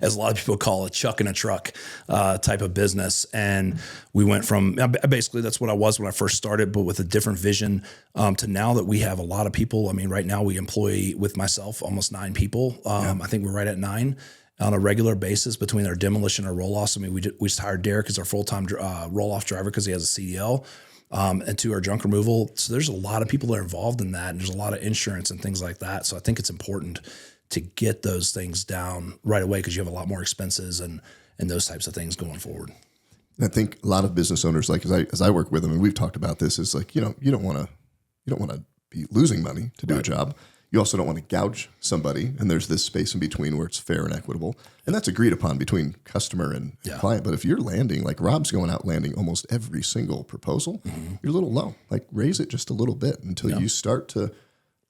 as a lot of people call it, chuck in a truck type of business. And we went from, basically that's what I was when I first started, but with a different vision to now that we have a lot of people. I mean, right now we employ with myself almost 9 people. I think we're right at 9 on a regular basis between our demolition and our roll-offs. I mean, we just hired Derek as our full-time roll-off driver because he has a CDL. And to our junk removal. So there's a lot of people that are involved in that. And there's a lot of insurance and things like that. So I think it's important to get those things down right away because you have a lot more expenses and those types of things going forward. And I think a lot of business owners, like as I work with them, and we've talked about this, is like, you don't want to be losing money to do a job. You also don't want to gouge somebody. And there's this space in between where it's fair and equitable. And that's agreed upon between customer and client. But if you're landing, like Rob's going out landing almost every single proposal, you're a little low. Like raise it just a little bit until you start to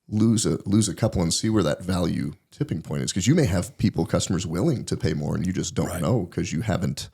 lose a couple and see where that value tipping point is. Because you may have customers willing to pay more and you just don't know because you haven't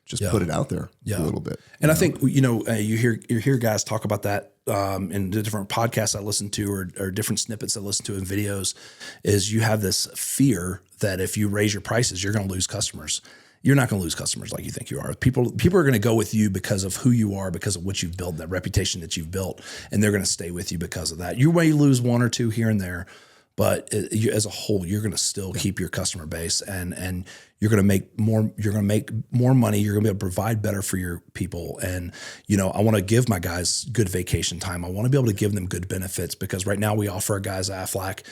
just put it out there a little bit. And I think, you hear guys talk about that in the different podcasts I listen to or different snippets I listen to in videos, is you have this fear that if you raise your prices, you're going to lose customers. You're not going to lose customers like you think you are. People are going to go with you because of who you are, because of what you've built, that reputation that you've built, and they're going to stay with you because of that. You may lose 1 or 2 here and there, but as a whole, you're going to still keep your customer base and you're going to make more. You're going to make more money. You're going to be able to provide better for your people. And I want to give my guys good vacation time. I want to be able to give them good benefits because right now we offer our guys Aflac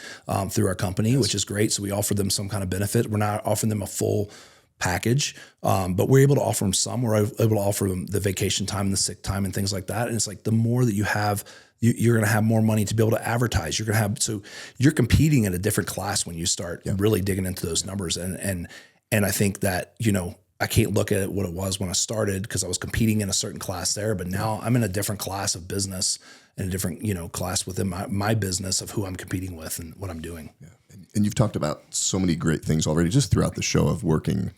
through our company, which is great. So we offer them some kind of benefit. We're not offering them a full package, but we're able to offer them some. We're able to offer them the vacation time and the sick time and things like that. And it's like the more that you have, you're going to have more money to be able to advertise. So you're competing in a different class when you start really digging into those numbers. And I think that, I can't look at it what it was when I started because I was competing in a certain class there, but now I'm in a different class of business and a different, class within my business of who I'm competing with and what I'm doing. Yeah. And you've talked about so many great things already just throughout the show of working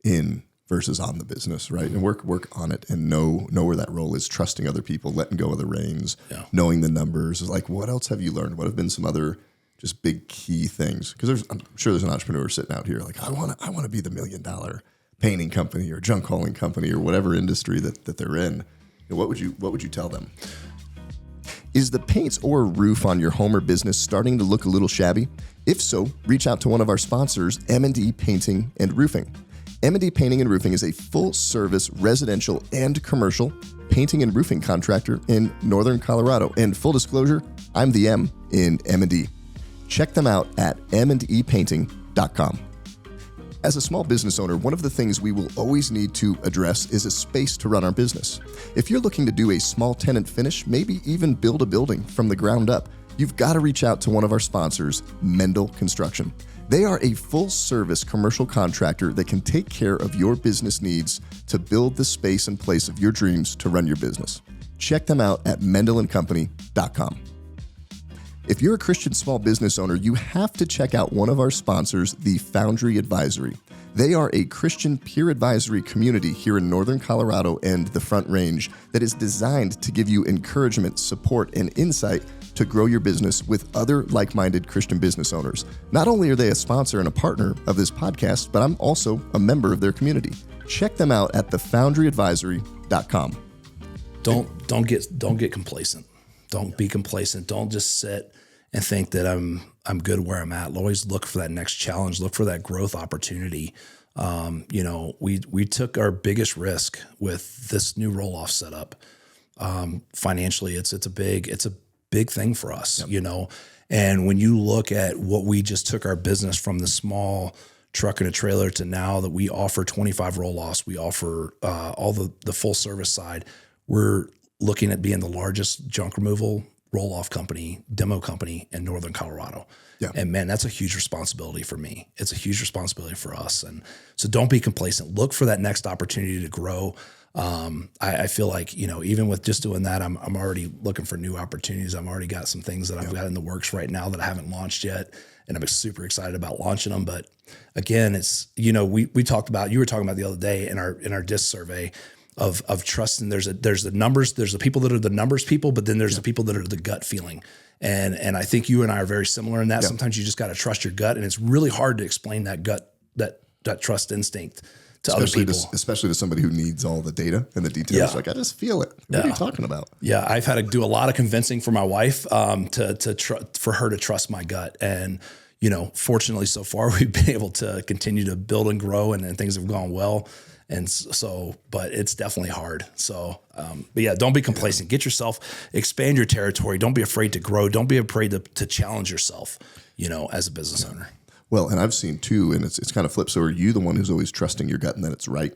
in versus on the business, right? And work on it and know where that role is, trusting other people, letting go of the reins, knowing the numbers. Like, what else have you learned? What have been some other just big key things? Because I'm sure there's an entrepreneur sitting out here like, I want to be the $1 million painting company or junk hauling company or whatever industry that they're in. What would you tell them? Is the paint or roof on your home or business starting to look a little shabby? If so, reach out to one of our sponsors, M&D Painting and Roofing. M&D Painting and Roofing is a full-service residential and commercial painting and roofing contractor in Northern Colorado. And full disclosure, I'm the M in M&D. Check them out at mdepainting.com. As a small business owner, one of the things we will always need to address is a space to run our business. If you're looking to do a small tenant finish, maybe even build a building from the ground up, you've got to reach out to one of our sponsors, Mendel Construction. They are a full-service commercial contractor that can take care of your business needs to build the space and place of your dreams to run your business. Check them out at mendelandcompany.com. If you're a Christian small business owner, you have to check out one of our sponsors, the Foundry Advisory. They are a Christian peer advisory community here in Northern Colorado and the Front Range that is designed to give you encouragement, support, and insight to grow your business with other like-minded Christian business owners. Not only are they a sponsor and a partner of this podcast, but I'm also a member of their community. Check them out at thefoundryadvisory.com. Don't get complacent. Don't be complacent. Don't just sit and think that I'm good where I'm at. Always look for that next challenge. Look for that growth opportunity. We took our biggest risk with this new roll-off setup. Financially, it's a big thing for us, And when you look at what we just took our business from the small truck and a trailer to now that we offer 25 roll-offs, we offer all the full service side. We're looking at being the largest junk removal roll-off company, demo company in Northern Colorado. Yeah. And man, that's a huge responsibility for me. It's a huge responsibility for us. And so don't be complacent. Look for that next opportunity to grow. I feel like, even with just doing that, I'm already looking for new opportunities. I've already got some things that I've got in the works right now that I haven't launched yet. And I'm super excited about launching them. But again, it's, we talked about, you were talking about the other day in our DISC survey of trust. And there's the numbers, there's the people that are the numbers people, but then there's the people that are the gut feeling. And I think you and I are very similar in that. Sometimes you just got to trust your gut, and it's really hard to explain that gut, that trust instinct to other people. Especially to somebody who needs all the data and the details. Like, I just feel it. What are you talking about? Yeah. I've had to do a lot of convincing for my wife, for her to trust my gut. And, fortunately so far we've been able to continue to build and grow, and things have gone well. And so, but it's definitely hard. So, but yeah, don't be complacent. Get yourself, expand your territory. Don't be afraid to grow. Don't be afraid to challenge yourself, as a business owner. Well, and I've seen too, and it's kind of flip. So are you the one who's always trusting your gut and that it's right?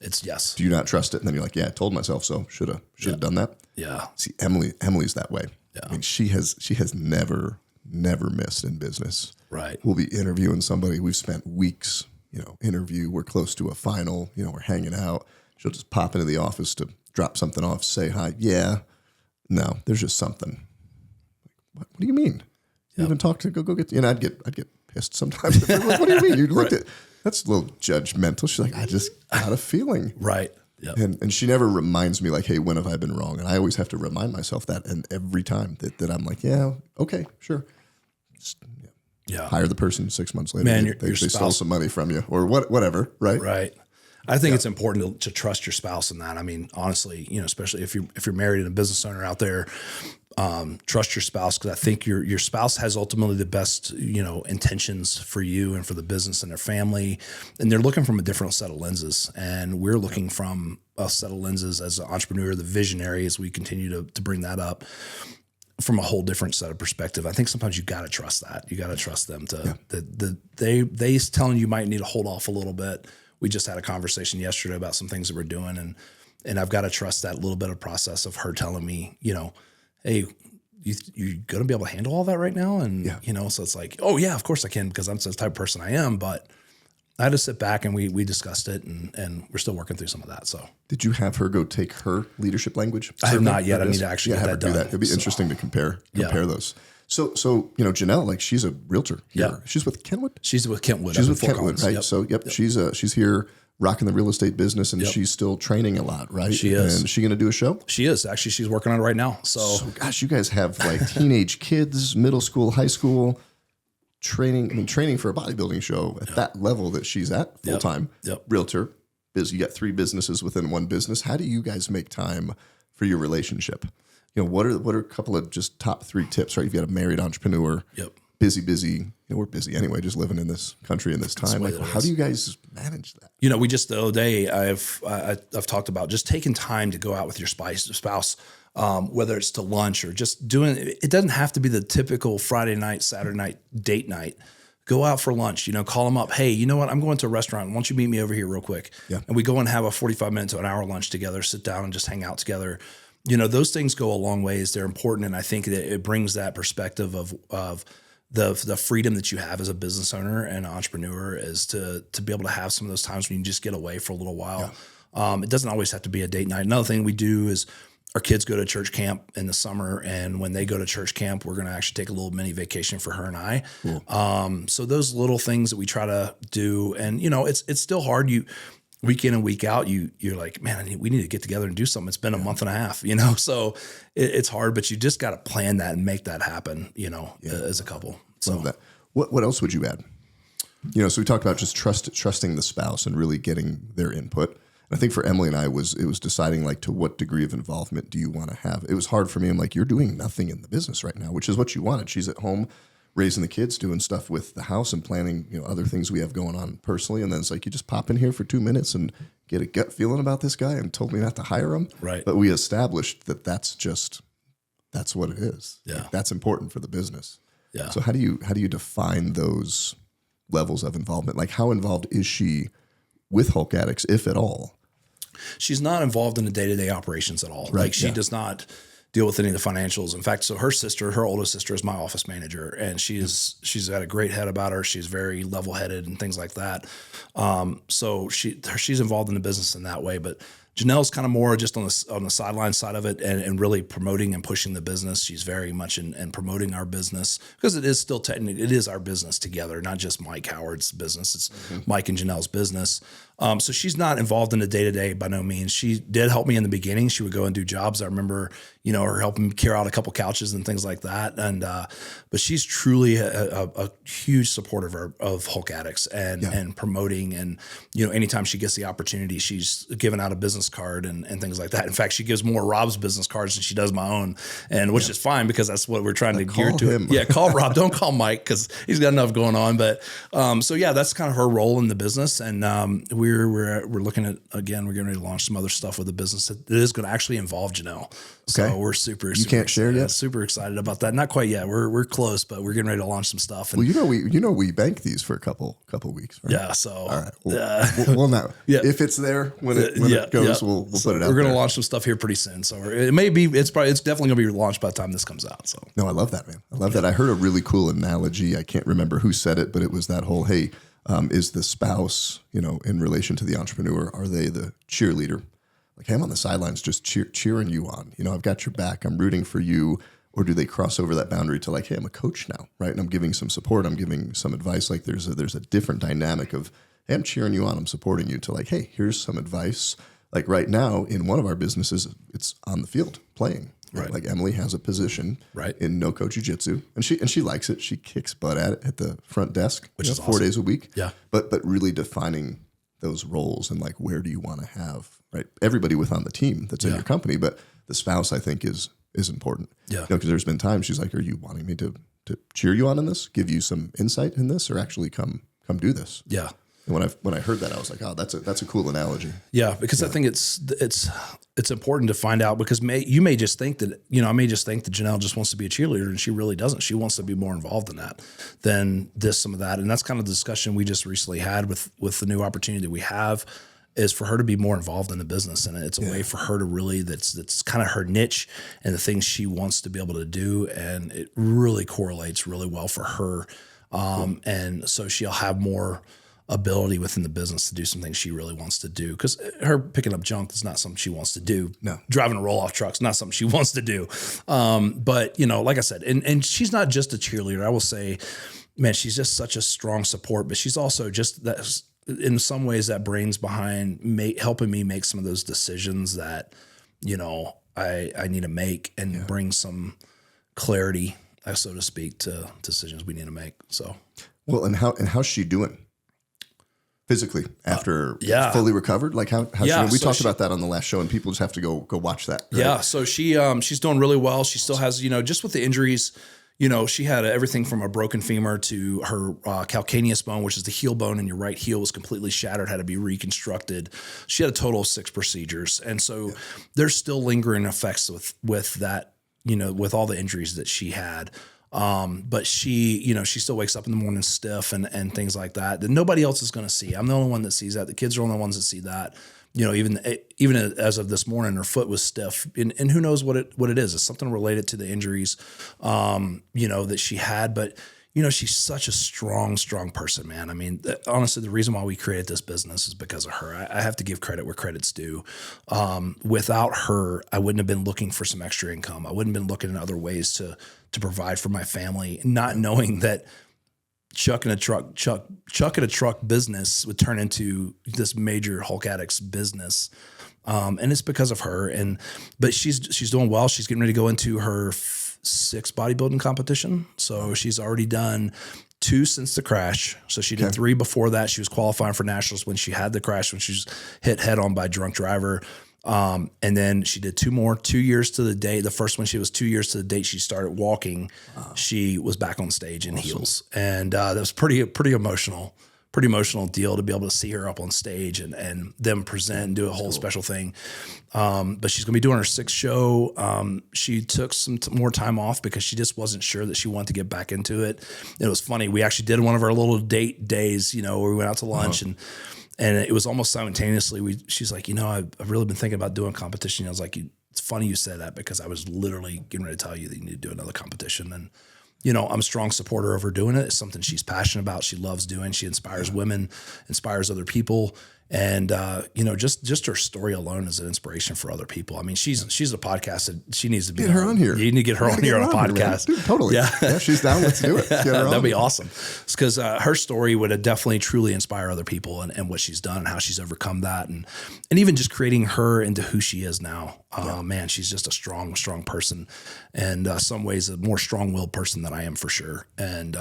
It's yes. Do you not trust it? And then you're like, yeah, I told myself so. Should have done that. Yeah. See, Emily's that way. Yeah. I mean, she has never missed in business. Right. We'll be interviewing somebody. We've spent weeks, interview. We're close to a final, we're hanging out. She'll just pop into the office to drop something off, say hi. Yeah. No, there's just something. What do you mean? You even talk to go get, I'd get pissed sometimes. Like, what do you mean? You looked at, that's a little judgmental. She's like, I just got a feeling. Right. Yep. And she never reminds me like, hey, when have I been wrong? And I always have to remind myself that. And every time that I'm like, yeah, okay, sure. Just, hire the person 6 months later. Man, they stole some money from you or whatever. Right. Right. I think it's important to trust your spouse in that. I mean, honestly, especially if you're married and a business owner out there, trust your spouse, because I think your spouse has ultimately the best, intentions for you and for the business and their family, and they're looking from a different set of lenses, and we're looking from a set of lenses as an entrepreneur, the visionary, as we continue to bring that up from a whole different set of perspective. I think sometimes you got to trust that. You got to trust them that they telling you might need to hold off a little bit. We just had a conversation yesterday about some things that we're doing, and I've got to trust that little bit of process of her telling me, hey, you're going to be able to handle all that right now? And, so it's like, oh yeah, of course I can, because I'm the type of person I am. But I had to sit back and we discussed it, and we're still working through some of that. So did you have her go take her leadership language? I have not yet. I need to actually get that done. It'd be interesting to compare those. So Janelle, like, she's a realtor here. Yeah. She's with Kentwood. She's with Kentwood. She's with Kentwood, right? Yep. So she's here rocking the real estate business, and she's still training a lot, right? She is. And is she going to do a show? She is. Actually, she's working on it right now. So gosh, you guys have like teenage kids, middle school, high school training. I mean, training for a bodybuilding show at that level that she's at, full time. Realtor. You got 3 businesses within one business. How do you guys make time for your relationship? What are a couple of just top 3 tips, right? You've got a married entrepreneur. Busy. We're busy anyway, just living in this country in this time. Like, how do you guys manage that? We just the other day I've talked about just taking time to go out with your spouse, whether it's to lunch or just doing. It doesn't have to be the typical Friday night, Saturday night date night. Go out for lunch. Call them up. Hey, you know what? I'm going to a restaurant. Why don't you meet me over here real quick? Yeah. And we go and have a 45 to an hour lunch together. Sit down and just hang out together. Those things go a long ways. They're important, and I think that it brings that perspective of the freedom that you have as a business owner and an entrepreneur is to be able to have some of those times when you just get away for a little while. It doesn't always have to be a date night. Another thing we do is our kids go to church camp in the summer, and when they go to church camp, we're going to actually take a little mini vacation for her and I. Cool. So those little things that we try to do, and it's still hard. Week in and week out, you're like, man, we need to get together and do something. It's been a month and a half, so it's hard, but you just got to plan that and make that happen, as a couple. So love that. What else would you add? So we talked about just trusting the spouse and really getting their input. I think for Emily and I, it was deciding like to what degree of involvement do you want to have. It was hard for me. I'm like, you're doing nothing in the business right now, which is what you wanted. She's at home raising the kids, doing stuff with the house and planning, other things we have going on personally. And then it's like, you just pop in here for 2 minutes and get a gut feeling about this guy and told me not to hire him. Right. But we established that's what it is. Yeah. Like, that's important for the business. Yeah. So how do you define those levels of involvement? Like, how involved is she with Hulk Addicts, if at all? She's not involved in the day-to-day operations at all. Right, Like she does not deal with any of the financials. In fact, so her oldest sister is my office manager, and she's got a great head about her. She's very level-headed and things like that. So she's involved in the business in that way, but Janelle's kind of more just on the sideline side of it and really promoting and pushing the business. She's very much in promoting our business because it is still technically, it is our business together, not just Mike Howard's business. It's Mike and Janelle's business. So she's not involved in the day-to-day by no means. She did help me in the beginning. She would go and do jobs. I remember, her helping carry out a couple couches and things like that. And, but she's truly a huge supporter of Hulk Addicts and promoting. And, anytime she gets the opportunity, she's giving out a business card and things like that. In fact, she gives more Rob's business cards than she does my own, and which is fine because that's what we're trying to gear to. Him. Yeah. Call Rob. Don't call Mike because he's got enough going on. But, so yeah, that's kind of her role in the business. And, we're looking at, again, we're getting ready to launch some other stuff with the business that is going to actually involve Janelle. Okay. So we're super can't share yet? Super excited about that. Not quite yet. We're close, but we're getting ready to launch some stuff. And we bank these for a couple weeks, right? Yeah. So all right. We'll know. Yeah. If it's there when it goes, we'll put it out. We're going to launch some stuff here pretty soon. So it's definitely going to be launched by the time this comes out. So no, I love that, man. I love that. I heard a really cool analogy. I can't remember who said it, but it was that whole, hey, is the spouse, in relation to the entrepreneur, are they the cheerleader? Like, hey, I'm on the sidelines just cheering you on. I've got your back. I'm rooting for you. Or do they cross over that boundary to like, hey, I'm a coach now, right? And I'm giving some support. I'm giving some advice. Like there's a different dynamic of, hey, I'm cheering you on. I'm supporting you to like, hey, here's some advice. Like right now in one of our businesses, it's on the field playing. Right. Like Emily has a position in no-co jiu-jitsu, and she likes it. She kicks butt at it at the front desk, which is 4 days a week. Yeah. But really defining those roles and like where do you want to have everybody on the team that's in your company, but the spouse I think is important. Yeah. Because there's been times she's like, are you wanting me to cheer you on in this, give you some insight in this, or actually come do this? Yeah. And when I heard that, I was like, oh, that's a cool analogy. Yeah, because I think it's important to find out because you may just think that, I may just think that Janelle just wants to be a cheerleader and she really doesn't. She wants to be more involved in that than some of that. And that's kind of the discussion we just recently had with the new opportunity that we have is for her to be more involved in the business. And it's a way for her to really, that's kind of her niche and the things she wants to be able to do. And it really correlates really well for her. And so she'll have more ability within the business to do some things she really wants to do. Because her picking up junk is not something she wants to do. No. Driving a roll-off truck is not something she wants to do. But, like I said, and she's not just a cheerleader. I will say, man, she's just such a strong support, but she's also just that in some ways that brains behind helping me make some of those decisions that, I need to make and bring some clarity, so to speak, to decisions we need to make. So, well, and how's she doing? Physically after fully recovered, like how we talked about that on the last show, and people just have to go watch that. Right? Yeah, so she's doing really well. She still has just with the injuries, she had everything from a broken femur to her calcaneus bone, which is the heel bone in your right heel, was completely shattered, had to be reconstructed. She had a total of 6 procedures, and so there's still lingering effects with that, with all the injuries that she had. But she still wakes up in the morning stiff and things like that nobody else is going to see. I'm the only one that sees that. The kids are the only ones that see that. Even as of this morning, her foot was stiff, and who knows what it is. It's something related to the injuries, that she had. But she's such a strong person, man. I mean, honestly, the reason why we created this business is because of her. I have to give credit where credit's due. Without her, I wouldn't have been looking for some extra income. I wouldn't have been looking at other ways to provide for my family, not knowing that chucking a truck business would turn into this major Hulk Addicts business. And it's because of her. But she's doing well. She's getting ready to go into her 6th bodybuilding competition. So she's already done 2 since the crash. So she did 3 before that. She was qualifying for nationals when she had the crash, when she was hit head on by a drunk driver. And then she did 2 more, 2 years to the date. The first one, she was 2 years to the date she started walking. She was back on stage in heels. And that was pretty emotional deal to be able to see her up on stage and them present and do a whole special thing. But she's going to be doing her 6th show. She took some more time off because she just wasn't sure that she wanted to get back into it. It was funny. We actually did one of our little date days, where we went out to lunch and it was almost simultaneously. She's like, I've really been thinking about doing competition. I was like, it's funny you say that because I was literally getting ready to tell you that you need to do another competition. And I'm a strong supporter of her doing it. It's something she's passionate about. She loves doing. She inspires women, inspires other people. And, just her story alone is an inspiration for other people. I mean, she's a podcast that she needs to be get her on here. You need to get her on here on a podcast. Dude, totally. Yeah. She's down. Let's do it. That'd be awesome. It's because her story would have definitely truly inspire other people and what she's done and how she's overcome that. And even just creating her into who she is now. Man, she's just a strong person, and some ways a more strong-willed person than I am for sure. And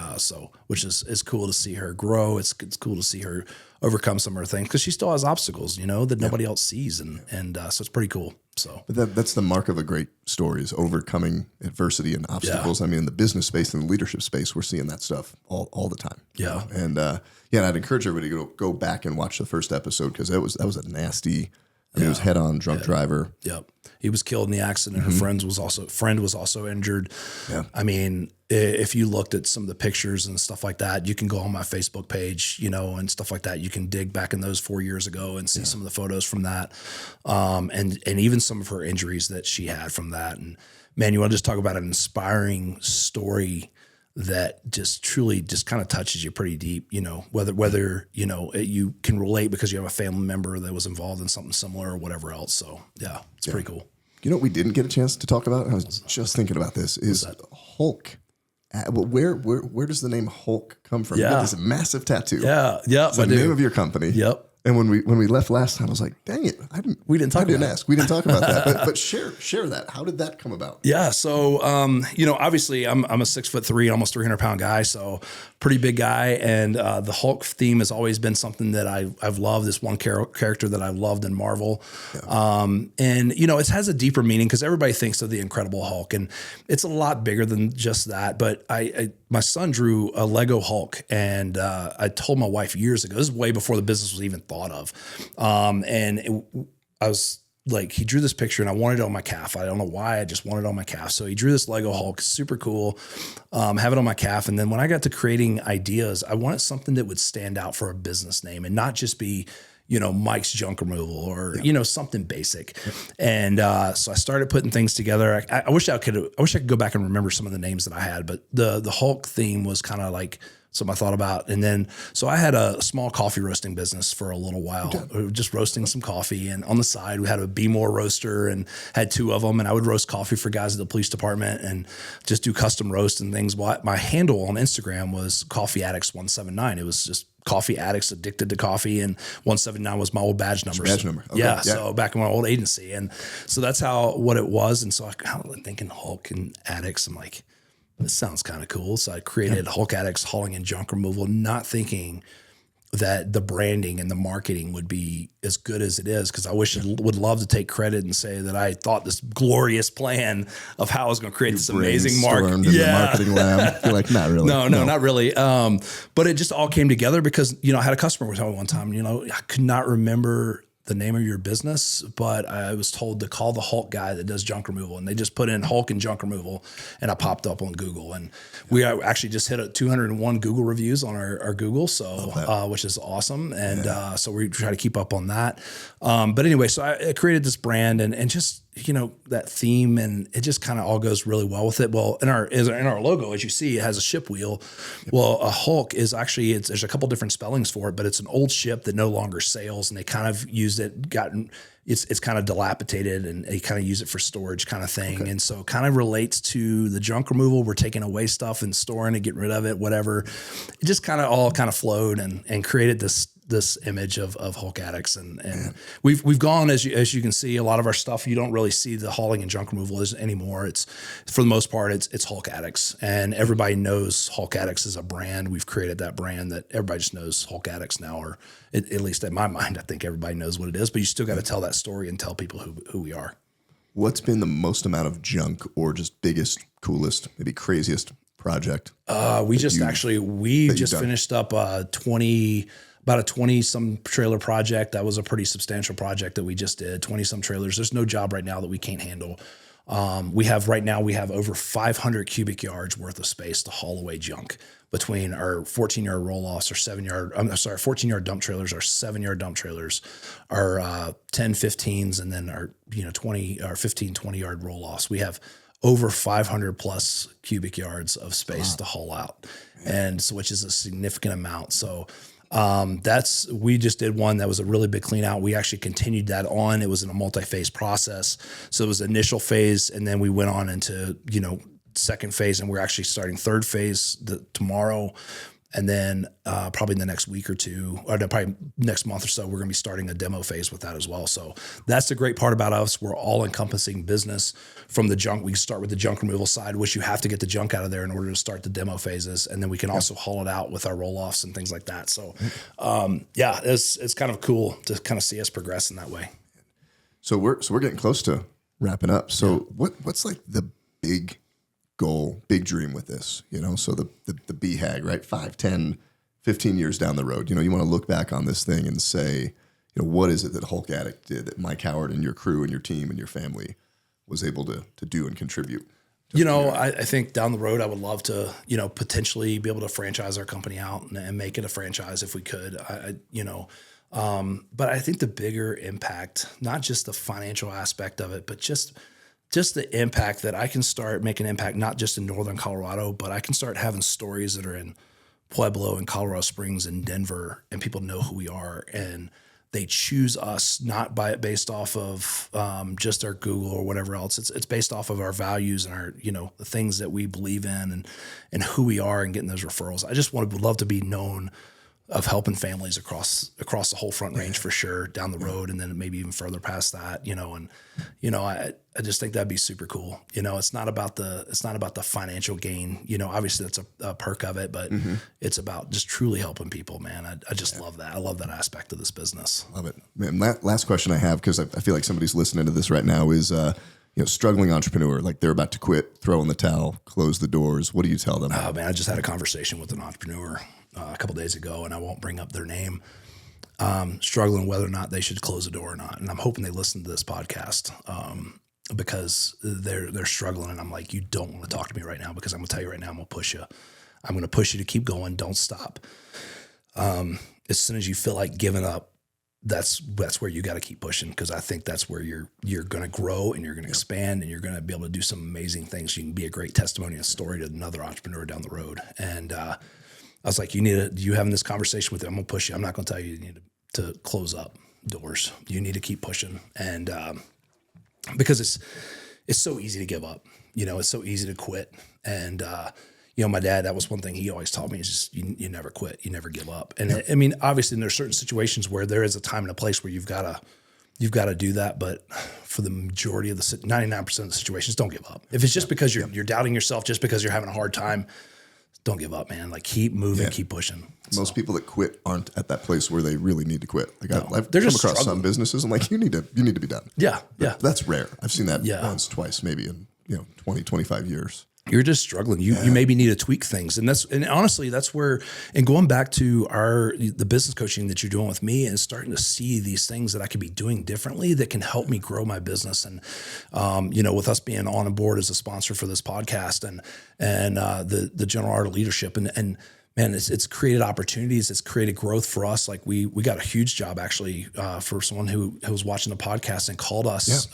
which is cool to see her grow. It's cool to see her overcome some of her things because she still has obstacles, that nobody else sees, and so it's pretty cool. So that's the mark of a great story, is overcoming adversity and obstacles. I mean, in the business space and the leadership space, we're seeing that stuff all the time. Yeah, and I'd encourage everybody to go back and watch the first episode because that was a nasty. It was head-on drunk driver. Yep. He was killed in the accident. Her friend was also injured. Yeah. I mean, if you looked at some of the pictures and stuff like that, you can go on my Facebook page, and stuff like that. You can dig back in those 4 years ago and see some of the photos from that. And even some of her injuries that she had from that. And man, you want to just talk about an inspiring story that just truly just kind of touches you pretty deep, whether you can relate because you have a family member that was involved in something similar or whatever else. So yeah, it's pretty cool. You know what we didn't get a chance to talk about? I was just thinking about this. Is Hulk. Where does the name Hulk come from? Yeah. You got this massive tattoo. Yeah. It's the name of your company. Yep. And when we left last time, I was like, dang it. We didn't talk about that. But share that. How did that come about? Yeah. So, obviously I'm a 6'3", almost 300 pound guy. So pretty big guy. And the Hulk theme has always been something that I've loved. This one character that I loved in Marvel. Yeah. And it has a deeper meaning because everybody thinks of the Incredible Hulk, and it's a lot bigger than just that. But my son drew a Lego Hulk, and I told my wife years ago, this is way before the business was even thought of. I was like, he drew this picture and I wanted it on my calf. I don't know why, I just wanted it on my calf. So he drew this Lego Hulk, super cool. Have it on my calf. And then when I got to creating ideas, I wanted something that would stand out for a business name and not just be, Mike's Junk Removal or, something basic. And so I started putting things together. I wish I could go back and remember some of the names that I had, but the Hulk theme was kind of like something I thought about. And then, so I had a small coffee roasting business for a little while, just roasting some coffee. And on the side, we had a Be More roaster and had 2 of them. And I would roast coffee for guys at the police department and just do custom roast and things. My handle on Instagram was Coffee Addicts 179. It was just Coffee Addicts Addicted to Coffee, and 179 was my old badge number. Okay. Yeah, so back in my old agency. And so that's what it was. And so I kind of thinking Hulk and Addicts, I'm like, this sounds kind of cool. So I created Hulk Addicts Hauling and Junk Removal, not thinking that the branding and the marketing would be as good as it is. Cause I would love to take credit and say that I thought this glorious plan of how I was going to create this amazing market. The marketing lab. You're like, not really. No, not really. But it just all came together because, I had a customer tell me one time, I could not remember the name of your business, but I was told to call the Hulk guy that does junk removal, and they just put in Hulk and junk removal, and I popped up on Google, and we actually just hit 201 Google reviews on our Google, so which is awesome, and so we try to keep up on that. But anyway, so I created this brand, and just that theme, and it just kind of all goes really well with it. Well, in our logo, as you see, it has a ship wheel. Well, a hulk is actually, there's a couple different spellings for it, but it's an old ship that no longer sails, and they kind of used it, it's kind of dilapidated, and they kind of use it for storage kind of thing. Okay. And so it kind of relates to the junk removal. We're taking away stuff and storing it, getting rid of it, whatever. It just kind of all flowed and created this image of Hulk Addicts. And we've gone, as you can see, a lot of our stuff, you don't really see the hauling and junk removal anymore. It's, for the most part, it's Hulk Addicts, and everybody knows Hulk Addicts is a brand. We've created that brand that everybody just knows Hulk Addicts now, or at least in my mind, I think everybody knows what it is, but you still got to tell that story and tell people who we are. What's been the most amount of junk, or just biggest, coolest, maybe craziest project? We just finished up about a 20-some trailer project. That was a pretty substantial project that we just did, 20-some trailers. There's no job right now that we can't handle. We have over 500 cubic yards worth of space to haul away junk between our 14-yard roll-offs, or 14-yard dump trailers, our 7-yard dump trailers, our 10, 15s, and then our 20 or 15, 20-yard roll-offs. We have over 500 plus cubic yards of space to haul out, and so, which is a significant amount. So we just did one that was a really big clean out. We actually continued that on. It was in a multi-phase process. So it was initial phase, and then we went on into, second phase, and we're actually starting third phase tomorrow. And then probably in the next week or two, or probably next month or so, we're going to be starting a demo phase with that as well. So that's the great part about us. We're all encompassing business from the junk. We start with the junk removal side, which you have to get the junk out of there in order to start the demo phases. And then we can also haul it out with our roll-offs and things like that. So it's kind of cool to kind of see us progress in that way. So we're getting close to wrapping up. So what's like the big goal, big dream with this, so the BHAG, right? 5, 10, 15 years down the road, you want to look back on this thing and say, what is it that Hulk Addict did that Mike Howard and your crew and your team and your family was able to do and contribute? I think down the road, I would love to, potentially be able to franchise our company out and make it a franchise if we could, but I think the bigger impact, not just the financial aspect of it, but just the impact that I can start making an impact, not just in Northern Colorado, but I can start having stories that are in Pueblo and Colorado Springs and Denver, and people know who we are, and they choose us not based off of just our Google or whatever else. It's based off of our values and our, the things that we believe in and who we are, and getting those referrals. I just would love to be known of helping families across the whole Front Range for sure, down the road, and then maybe even further past that, I just think that'd be super cool. It's not about the financial gain, obviously that's a perk of it, but it's about just truly helping people, man. I just love that. I love that aspect of this business. Love it. Man, last question I have, because I feel like somebody's listening to this right now, is, struggling entrepreneur, like they're about to quit, throw in the towel, close the doors. What do you tell them? Oh man, I just had a conversation with an entrepreneur a couple of days ago, and I won't bring up their name, struggling whether or not they should close the door or not. And I'm hoping they listen to this podcast because they're struggling. And I'm like, you don't want to talk to me right now, because I'm going to tell you right now, I'm going to push you. I'm going to push you to keep going. Don't stop. As soon as you feel like giving up, that's where you got to keep pushing, because I think that's where you're going to grow, and you're going to expand, and you're going to be able to do some amazing things. You can be a great testimony and story to another entrepreneur down the road. And I was like, you having this conversation with them, I'm going to push you. I'm not going to tell you need to close up doors. You need to keep pushing. And because it's so easy to give up, it's so easy to quit. And, my dad, that was one thing he always taught me, is just, you never quit, you never give up. And I mean, obviously there's certain situations where there is a time and a place where you've got to do that. But for the majority of 99% of the situations, don't give up. If it's just because you're doubting yourself, just because you're having a hard time, don't give up, man. Like, keep moving, keep pushing. Most people that quit aren't at that place where they really need to quit. Like, I've come across some businesses, I'm like, you need to be done. Yeah. That's rare. I've seen that once, twice, maybe in 20, 25 years. You're just struggling. You maybe need to tweak things. And honestly, that's where, and going back to the business coaching that you're doing with me, and starting to see these things that I could be doing differently that can help me grow my business. And, with us being on board as a sponsor for this podcast and the general art of leadership, and man, it's created opportunities. It's created growth for us. Like we got a huge job actually for someone who was watching the podcast and called us,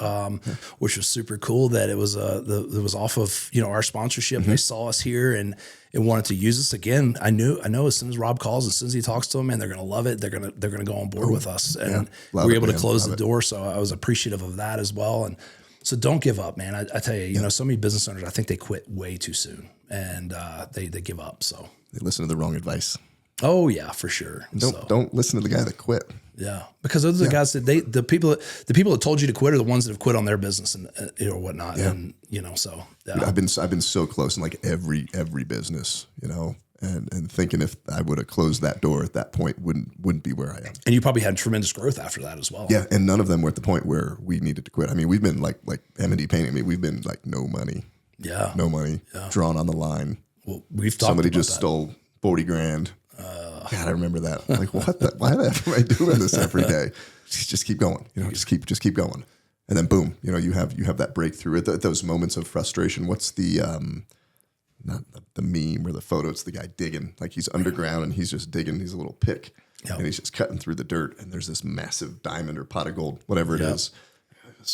which was super cool. That it was it was off of our sponsorship. They saw us here and wanted to use us again. I know as soon as Rob calls, as soon as he talks to them, man, they're gonna love it. They're gonna go on board with us, and we were able to close the door. So I was appreciative of that as well. And so don't give up, man. I tell you, so many business owners, I think they quit way too soon, and they give up. So. They listen to the wrong advice. Oh yeah, for sure. Don't listen to the guy that quit. Yeah, because those are the guys that the people that told you to quit are the ones that have quit on their business and or whatnot. Yeah. And so I've been so close in like every business, and thinking if I would have closed that door at that point wouldn't be where I am. And you probably had tremendous growth after that as well. Yeah, and none of them were at the point where we needed to quit. I mean, we've been like M&D painting. I mean, we've been like no money. Yeah, no money, drawn on the line. Well, we've talked somebody about just that. Stole $40,000. God, I remember that. Like, what? Why am I doing this every day? Just keep going. Just keep going. And then boom, you have that breakthrough at those moments of frustration. What's the not the meme or the photo? It's the guy digging. Like he's underground and he's just digging. He's a little pick, and he's just cutting through the dirt. And there's this massive diamond or pot of gold, whatever it is.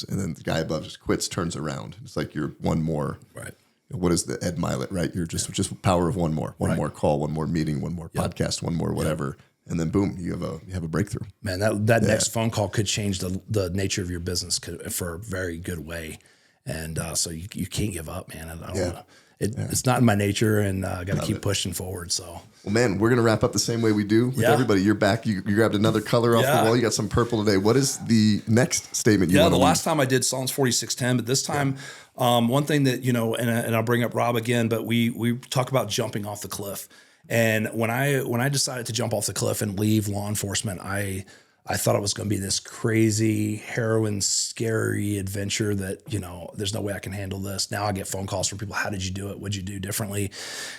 And then the guy above just quits, turns around. It's like you're one more. Right. What is the Ed Milet, right? You're just power of one more call, one more meeting, one more podcast, one more whatever, and then boom, you have a breakthrough. Man, that next phone call could change the nature of your business for a very good way, and so you can't give up, man. I don't know. It's not in my nature, and I got to keep pushing forward. So, well, man, we're gonna wrap up the same way we do with everybody. You're back. You grabbed another color off the wall. You got some purple today. What is the next statement you want to the last time I did Psalms 46:10, but this time. One thing that, and I'll bring up Rob again, but we talk about jumping off the cliff. And when I decided to jump off the cliff and leave law enforcement, I thought it was going to be this crazy, harrowing, scary adventure that, there's no way I can handle this. Now I get phone calls from people. How did you do it? What'd you do differently?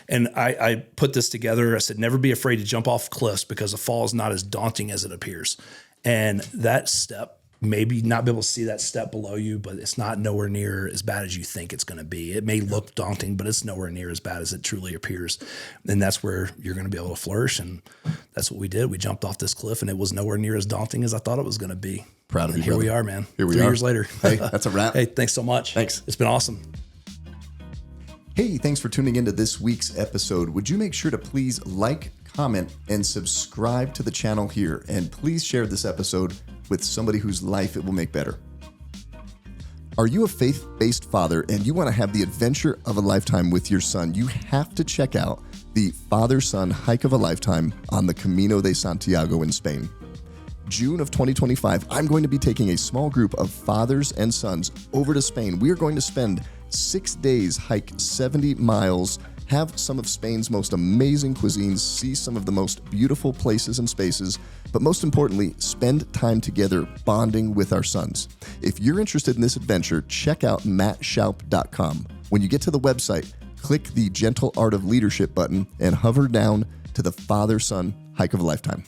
And I put this together. I said, never be afraid to jump off cliffs because a fall is not as daunting as it appears. And that step, maybe not be able to see that step below you, but it's not nowhere near as bad as you think it's going to be. It may look daunting, but it's nowhere near as bad as it truly appears. And that's where you're going to be able to flourish. And that's what we did. We jumped off this cliff and it was nowhere near as daunting as I thought it was going to be. Proud of you, here brother. We are, man. Here we 3 are. years later. Hey, that's a wrap. Hey, thanks so much. Thanks. It's been awesome. Hey, thanks for tuning into this week's episode. Would you make sure to please like, comment, and subscribe to the channel here? And please share this episode with somebody whose life it will make better. Are you a faith-based father and you want to have the adventure of a lifetime with your son? You have to check out the father-son hike of a lifetime on the Camino de Santiago in Spain. June of 2025, I'm going to be taking a small group of fathers and sons over to Spain. We are going to spend 6 days, hike 70 miles, have some of Spain's most amazing cuisines, see some of the most beautiful places and spaces, but most importantly, spend time together bonding with our sons. If you're interested in this adventure, check out mattshoup.com. When you get to the website, click the Gentle Art of Leadership button and hover down to the Father-Son Hike of a Lifetime.